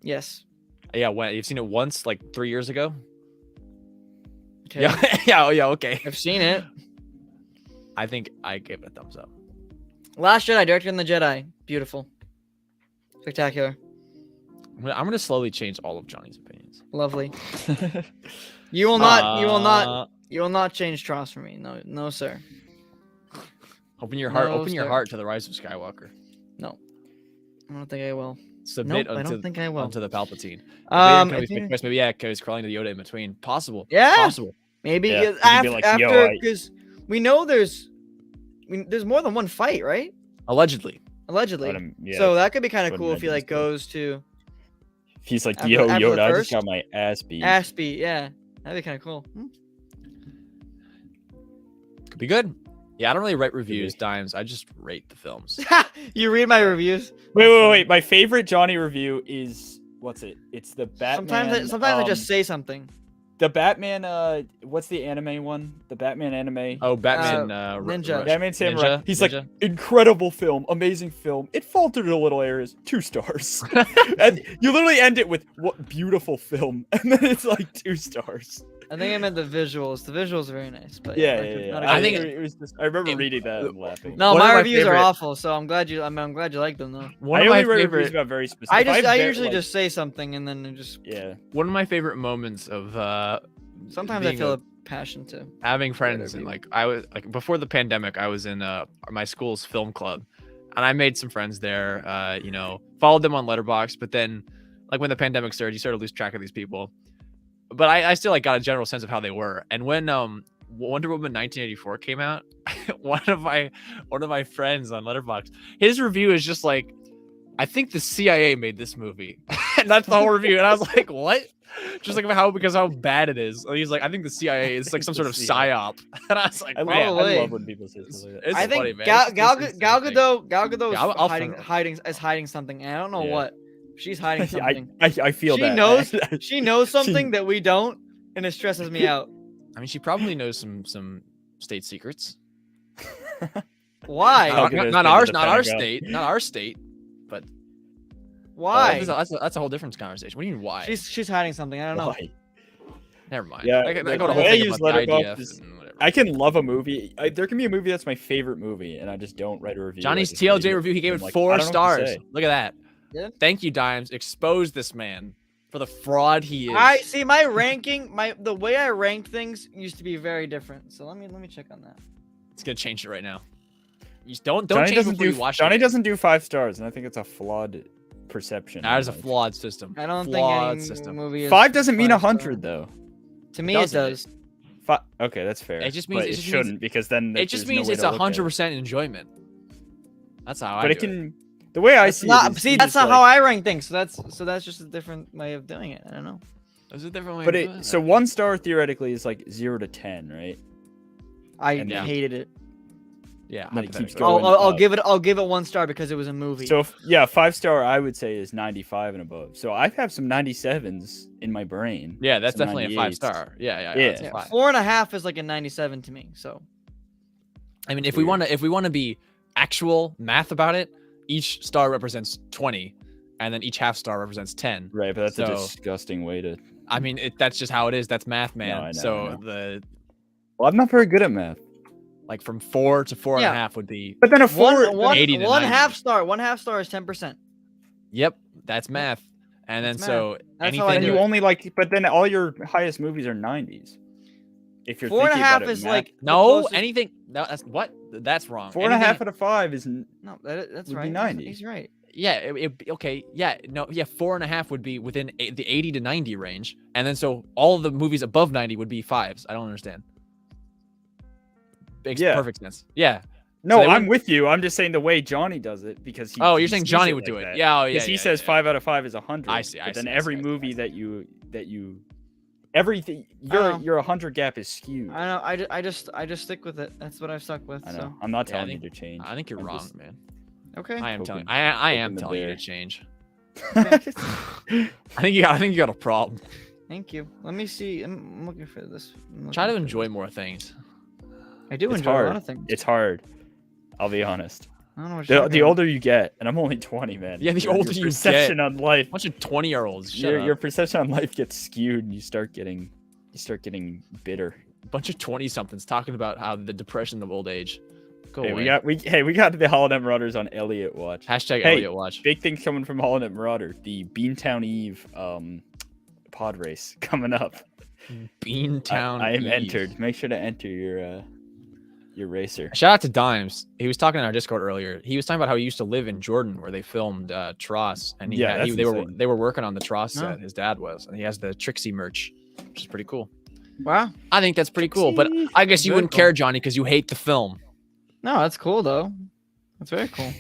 Yes. Yeah, when you've seen it once, like 3 years ago. Okay. Yeah, yeah, oh, yeah. Okay. I've seen it. I think I give it a thumbs up. Last Jedi, Director and the Jedi. Beautiful. Spectacular. I'm gonna slowly change all of Johnny's opinions. Lovely. You will not. You will not change Tross for me. No, no, sir. Open your heart. No, open your sir. heart to the Rise of Skywalker. No. I don't think I will. Submit Nope, I don't think I will. onto the Palpatine. I Maybe think- maybe yeah, because crawling to the Yoda in between. Possible. Yeah. Possible. Maybe Yeah, you could be after like, "Yo, after I-" because we know there's more than one fight, right? Allegedly. Allegedly. Yeah, So that could be kind of Wouldn't cool if he imagine like so. goes to if he's like, after- yo, after the Yoda, I first- just got my ass beat. Aspie. Yeah, that'd be kind of cool. Could be good. Yeah, I don't really write reviews, be. Dimes. I just rate the films. You read my reviews. Wait. My favorite Johnny review is what's it? It's the Batman. Sometimes I just say something. the Batman. What's the anime one? The Batman anime. Oh, Batman Ninja. Batman Samurai. Ninja? He's Ninja? like, incredible film, amazing film. It faltered a little areas, 2 stars. And you literally end it with what beautiful film, and then it's like 2 stars. I think I meant the visuals. The visuals are very nice, but Yeah. not a I good think review. it was just. I remember reading that and laughing. No, One of my my reviews are favorite- awful, so I'm glad you. I'm glad you like them though. One I of my only write reviews favorite about very specific. I usually just say something and then it just. Yeah. one of my favorite moments of Sometimes I being feel a- a passion to. having friends and review. like I was like before the pandemic, I was in my school's film club, and I made some friends there. You know, followed them on Letterboxd, but then like when the pandemic started, you started to lose track of these people. But I still like got a general sense of how they were. And when Wonder Woman 1984 came out, one of my friends on Letterboxd, his review is just like, I think the CIA made this movie, and that's the whole review. And I was like, what? Just like because how bad it is. He's like, I think the CIA is like some sort of psyop, and I was like, I man, Probably. love when people say stuff like that. it's I funny, think man. Gal It's interesting. Gadot Yeah, I'll is hiding something. And I don't know Yeah. what. She's hiding something. I feel She that. knows- She knows something that we don't, and it stresses me out. I mean, she probably knows some state secrets. Why? How Not, good not, is not the ours, not our Pentagon? state, not our state. But Why? that's a whole different conversation. What do you mean why? She's hiding something. I don't know. Why? Never mind. Yeah, I go the to whole way I thing use about the Letterboxd IDF is- and whatever. I can love a movie. There can be a movie that's my favorite movie, and I just don't write a review. Johnny's I just leave TLJ it. review, he gave I'm it like, 4 I don't know what to stars. say. Look at that. Yeah. Thank you, Dimes. Expose this man for the fraud he is. I see my ranking. The way I rank things used to be very different. So let me check on that. It's gonna change it right now. You just don't Johnny change doesn't before do. you watch Johnny it. doesn't do 5 stars, and I think it's a flawed perception. That is a Like, flawed system. I don't flawed think any system. movie is 5 doesn't mean 5 100 star. though. To me, it doesn't. does. Okay, that's fair. It just means- but it it just means- shouldn't because then It just there's no means way it's to look at it. 100% enjoyment. That's how I But do it can. The way I see it. See, is that's not like- how I rank things. So that's just a different way of doing it. I don't know. There's a different way But of doing so 1 star theoretically is like 0 to 10, right? I And yeah. hated it. Yeah, and then it keeps hypothetically. going. I'll give it 1 star because it was a movie. So 5 star I would say is 95 and above. So I have some 97s in my brain. Yeah, that's some definitely a 98s. 5 star. Yeah. Yeah. That's a yeah, 5. 4.5 is like a 97 to me. So I mean, if we want to be actual math about it, each star represents 20, and then each half star represents 10. Right, but that's a So- disgusting way to. I mean, that's just how it is. That's math, man. I know, so I know. the Well, I'm not very good at math. like from 4 to 4.5 Yeah. would be. But then a 4. one 80 to 90. half star. 1/2 star is 10%. Yep, that's math. And then That's so That's how I anything do And you it. only like. But then all your highest movies are 90s. If you're 4.5 thinking about it, is math- like the no closest- anything. No, that's what that's wrong. 4.5 Anything- out of 5 is. No, that's would be right. 90. He's right. Yeah, okay, yeah, no, yeah, 4.5 would be within the 80 to 90 range, and then so all of the movies above 90 would be 5s. I don't understand. Makes Yeah. perfect sense. Yeah. No, they I'm wouldn't- with you. I'm just saying the way Johnny does it because he. Oh, he you're saying sees Johnny it would do like it. that. Yeah, oh, yeah. Because he yeah, says yeah. 5 out of 5 is 100. I see, I But then see, I every see, I see, movie I see. that you everything. Your 100 gap is skewed. I know. I just stick with it. That's what I've stuck with. I know. So I'm not Yeah, I telling you think- to change. I think you're I'm wrong, just- man. okay. I am Poking- telling. I am poking the telling you bear. to change. I think you got a problem. Thank you. Let me see. I'm looking for this. Try to enjoy more things. I do It's enjoy a hard. lot of things. It's hard. I'll be honest. I don't know what you're The talking about. older you get, and I'm only 20, man. Yeah, the your older you perception get. on life, Bunch of 20-year-olds. your perception on life gets skewed, and you start getting bitter. Bunch of 20-somethings talking about how the depression of old age. Go Hey, away. we got the Holonet Marauders on Elliot Watch. Hashtag Hey, Elliot Watch. Big things coming from Holonet Marauder. The Beantown Eve pod race coming up. Beantown. I am Eve. entered. Make sure to enter your racer. Shout out to Dimes. He was talking in our Discord earlier. He was talking about how he used to live in Jordan, where they filmed Tross, and Yeah, that's they were insane. they were working on the Tross set. Oh. His dad was, and he has the Trixie merch, which is pretty cool. Wow. I think that's pretty cool. But I guess you Very wouldn't cool. care, Johnny, because you hate the film. No, that's cool though. That's very cool.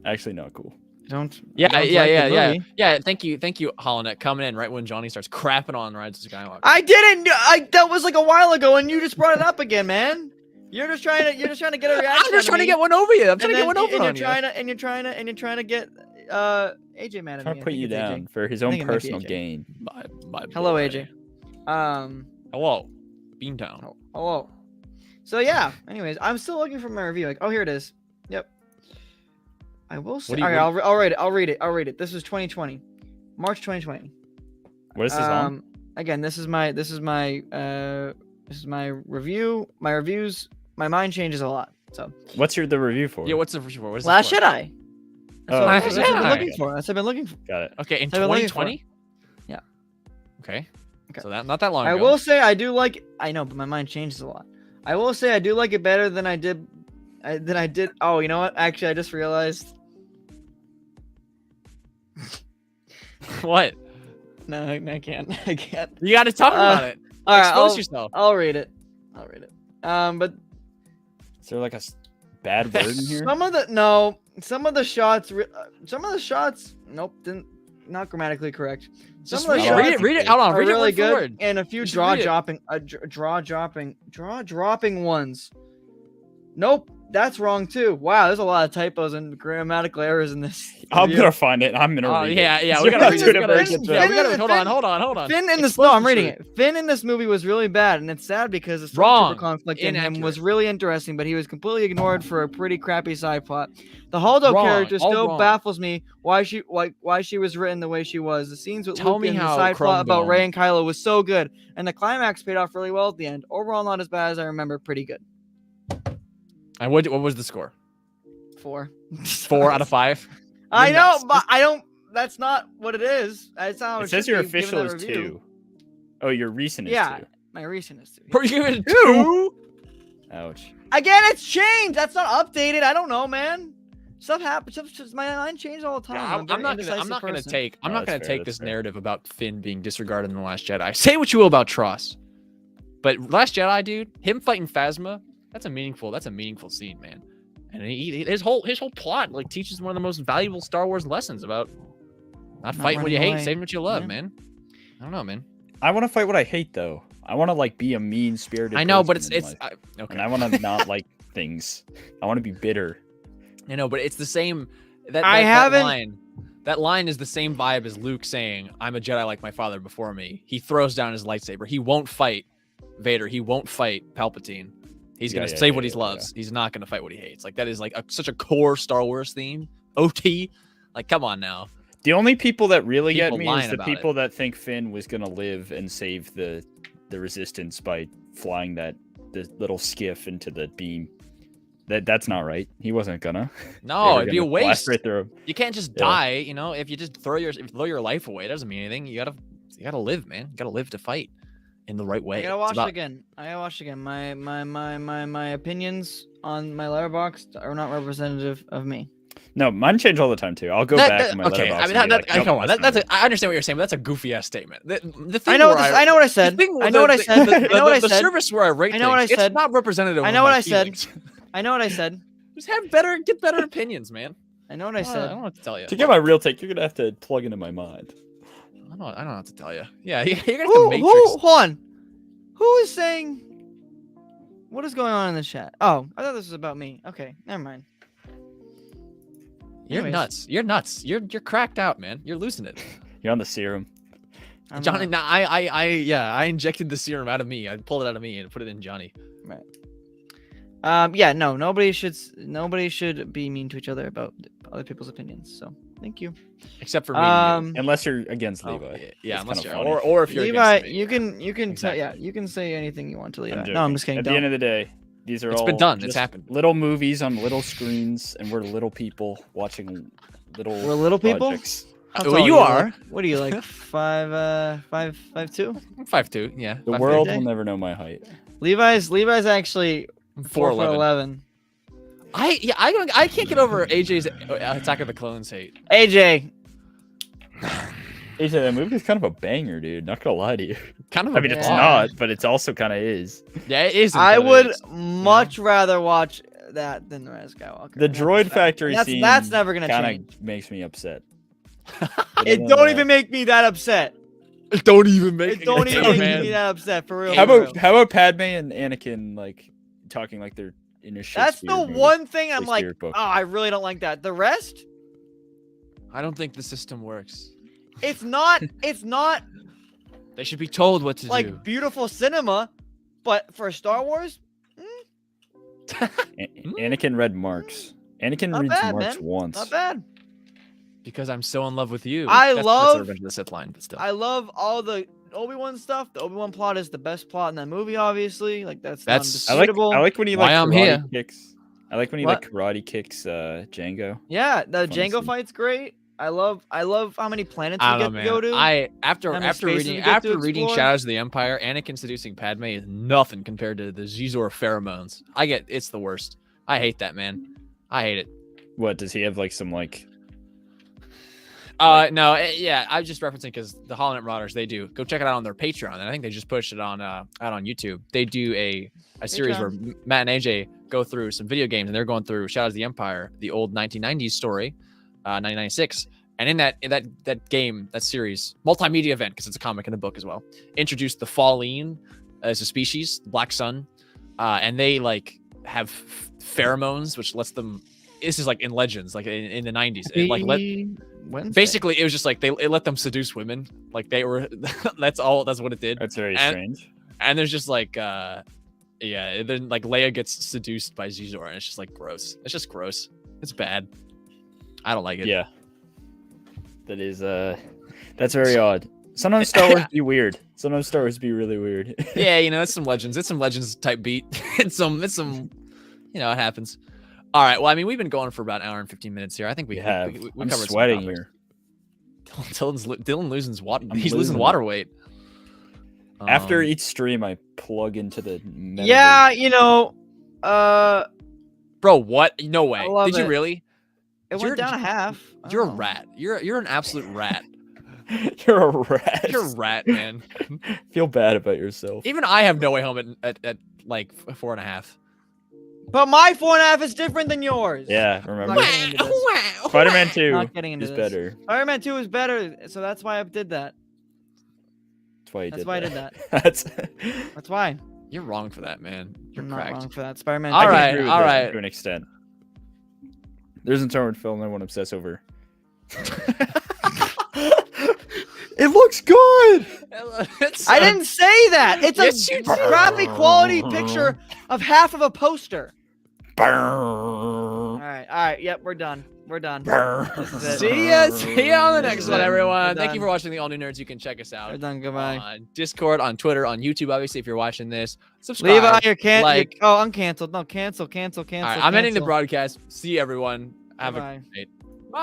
Actually, not cool. Don't. Yeah, don't yeah, like the yeah, movie. yeah. Thank you, Holonet, coming in right when Johnny starts crapping on Rise of Skywalker. I didn't. That was like a while ago, and you just brought it up again, man. You're just trying to get a reaction. I'm just out trying of to me, get one over you. I'm and trying to get then- one over and on you're you. trying to get AJ mad at Trying me. to I put think you it's AJ. down for his I own think it might be personal AJ. gain. My Hello, boy. AJ. Hello, Beantown. Hello. So yeah. Anyways, I'm still looking for my review. Like, oh, here it is. Yep. I will say. What do you- All right, I'll read it. This is 2020, March 2020. What is this on? Again, this is my review. My reviews. My mind changes a lot. So What's the review for? Yeah, what's the first one? What is it Last for? Jedi. Oh, That's Last what I've been Jedi. looking for. That's what I've been looking for. Got it. Okay, in That's what I've been looking for. 2020. Yeah. Okay. Okay. So not that long I ago. will say I do like. I know, but my mind changes a lot. I will say I do like it better than I did. Oh, you know what? Actually, I just realized. What? No, I can't. I can't. You got to talk about it. All right, Expose yourself. I'll read it. But Is there like a bad word in here? some of the shots. Nope, not grammatically correct. Just Some of the read shots it, read it. Hold on. are Read it really word for good, word. and a few Just read it. draw dropping ones. Nope, that's wrong too. Wow, there's a lot of typos and grammatical errors in this. I'm review. gonna find it. I'm gonna Oh read yeah, it. yeah. So We gotta I'm read doing it. a very good Yeah, job. we gotta. Finn- Hold on. Finn in this Expose no, the I'm reading truth. it. Finn in this movie was really bad, and it's sad because the Wrong. stormtrooper conflict in him Inaccurate. was really interesting, but he was completely ignored for a pretty crappy side plot. The Holdo Wrong. character All still wrong. baffles me why she was written the way she was. The scenes with Tell Luke me and the how side plot Chrome about Dome- Rey and Kylo was so good, and the climax paid off really well at the end. Overall, not as bad as I remember. Pretty good. And what was the score? 4. 4 out of 5. I You're know, nuts. but I don't. That's not what it is. That's how It says your should be given official that is review. 2. Oh, your recent is Yeah, 2. my recent is 2. Bro, you give it a 2? Ouch. Again, it's changed. That's not updated. I don't know, man. Stuff happens. My mind changes all the time. Yeah, I'm a very I'm not indecisive gonna person. take. I'm No, not that's gonna fair, take that's this fair. narrative about Finn being disregarded in the Last Jedi. Say what you will about Tross, but Last Jedi, dude, him fighting Phasma, that's a meaningful scene, man. And his whole plot like teaches one of the most valuable Star Wars lessons about not fighting what you running hate, away. saving what you love, Yeah. man. I don't know, man. I want to fight what I hate though. I want to like be a mean spirited. I know, but it's okay. okay. And I want to not like things. I want to be bitter. I know, but it's the same. I haven't- That line is the same vibe as Luke saying, "I'm a Jedi like my father before me." He throws down his lightsaber. He won't fight Vader. He won't fight Palpatine. He's gonna save what he loves. He's not gonna fight what he hates. Like that is like such a core Star Wars theme. OT. Like, come on now. The only people that really get People me is lying the about people that think Finn was gonna live and save the Resistance by flying the little skiff into the beam. That's not right. He wasn't gonna. No, They were it'd be a gonna blast waste. right through him. You can't just Yeah. die. You know, if you just throw your life away, it doesn't mean anything. You gotta live, man. You gotta live to fight in the right way. I gotta It's watch about- it again. My opinions on my letterbox are not representative of me. No, mine change all the time too. I'll go That- back that- to my okay, letterbox. I mean, and be like, nope, come on. that's That's not I understand what you're saying, but that's a goofy ass statement. The thing I know. where I know what I said. the thing- I know what I the- said. the- I know what I the said. service where I rate I know what I things, said. It's not representative. I of know what my I said. feelings. I know what I said. Just get better opinions, man. I know what I I said. don't know what to tell you. To get my real take, you're gonna have to plug into my mind. I don't know what to tell you. Yeah, you're gonna have to Who, Matrix. hold on. Who is saying? What is going on in the chat? Oh, I thought this was about me. Okay, never mind. You're Anyways. nuts. You're nuts. You're cracked out, man. You're losing it. You're on the serum. I'm Johnny, not. I injected the serum out of me. I pulled it out of me and put it in Johnny. Right. Yeah, no, nobody should be mean to each other about other people's opinions. So, thank you. Except for me. and you. Unless you're against Oh, Levi. yeah, It's unless kinda you're, funny. or if you're Levi, against me. you can Exactly. yeah, you can say anything you want to Levi. I'm No, I'm joking. just kidding. At the Don't. end of the day, these are It's all been done. It's just happened. little movies on little screens, and we're little people watching little. We're little people? projects. How Well, tall you are. like? What are you like? 5'2"? I'm 5'2", yeah. The 5'3". world AJ? will never know my height. Levi's actually 4'11". 4'11". I can't get over AJ's Attack of the Clones hate. AJ, AJ, that movie's kind of a banger, dude. Not gonna lie to you. Kind of. I mean, it's Yeah. not, but it's also kind of is. Yeah, it is. I until it would is. much rather watch that than the Rise of Skywalker. The And that's droid a fact. factory And scene. that's never gonna kinda change. makes me upset. It don't even make me that upset. Don't even make It don't even Oh, make man. me that upset for real. How for about real. Padme and Anakin like talking like they're in a That's Shakespeare the movie? one thing I'm like, Shakespeare book. oh, I really don't like that. The rest, I don't think the system works. it's not They should be told what to like do. beautiful cinema, but for Star Wars, Anakin read Marx. Anakin Not reads bad, Marx man. once. not bad. Because I'm so in love with you. I That's love- a Revenge of the Sith line, but still. I love all the Obi-Wan stuff. The Obi-Wan plot is the best plot in that movie, obviously. Like that's That's- I like non-disputable. when he Why like I'm karate here. kicks. I like when he What? like karate kicks Django. Yeah, the Fun to Django see. fight's great. I love how many planets I we don't get know, to go man. to. I after How many spaces we get to after reading explore? Shadows of the Empire, Anakin seducing Padme is nothing compared to the Xizor pheromones. It's the worst. I hate that, man. I hate it. What does he have like some like? No, yeah, I'm just referencing because the Holland Marauders, they do go check it out on their Patreon, and I think they just pushed it on out on YouTube. They do a series where Matt and AJ go through some video games, and they're going through Shadows of the Empire, the old 1990s story, 1996, and in that game, that series, multimedia event because it's a comic and a book as well, introduced the Falleen as a species, the Black Sun, and they like have pheromones which lets them. This is like in Legends, like in the 90s. It, like Wednesday. basically it was just like it let them seduce women, like they were that's what it did. That's very And- strange. And there's just like yeah, and then like Leia gets seduced by Xizor, and it's just like gross. It's just gross. It's bad. I don't like it. Yeah. That is that's very odd. Sometimes Star Wars be weird. Sometimes Star Wars be really weird. Yeah, it's some Legends type beat. it's some it happens. All right, well, I mean, we've been going for about an hour and 15 minutes here. I think we have. we I'm covered some sweating topics. here. Dylan losing water. I'm He's losing losing water weight. After each stream, I plug into the. metaverse. Yeah, bro, what? No way. love Did you it. really? it You're- went down a half. You're a Oh. rat. You're an absolute rat. You're a rat. You're a rat, man. Feel bad about yourself. Even I have no way home at like 4.5. But my 4.5 is different than yours. Yeah, Not remember. getting into this. Spider-Man 2 Not getting into is this. better. Spider-Man 2 is better, so that's why I did that. That's why That's why I did that. That's. That's why. You're wrong for that, man. You're I'm not cracked. wrong for that. Spider-Man. All 2. I can right, agree with all it right. To an extent. There's an Torrent film I won't obsess over. It looks good. I didn't say that. It's Yes, a you did. crappy quality picture of half of a poster. All Burn. right. Yep, we're done. We're done. Burn. This is it. See ya on the next one, We're everyone. Thank you done. for watching the All New Nerds. You can check us out We're done. Goodbye. on Discord, on Twitter, on YouTube. Obviously, if you're watching this, subscribe. Levi, you're canceled. like- Oh, uncanceled. No, cancel. All right, I'm ending the broadcast. See you, everyone. Have a Bye. great night. Bye.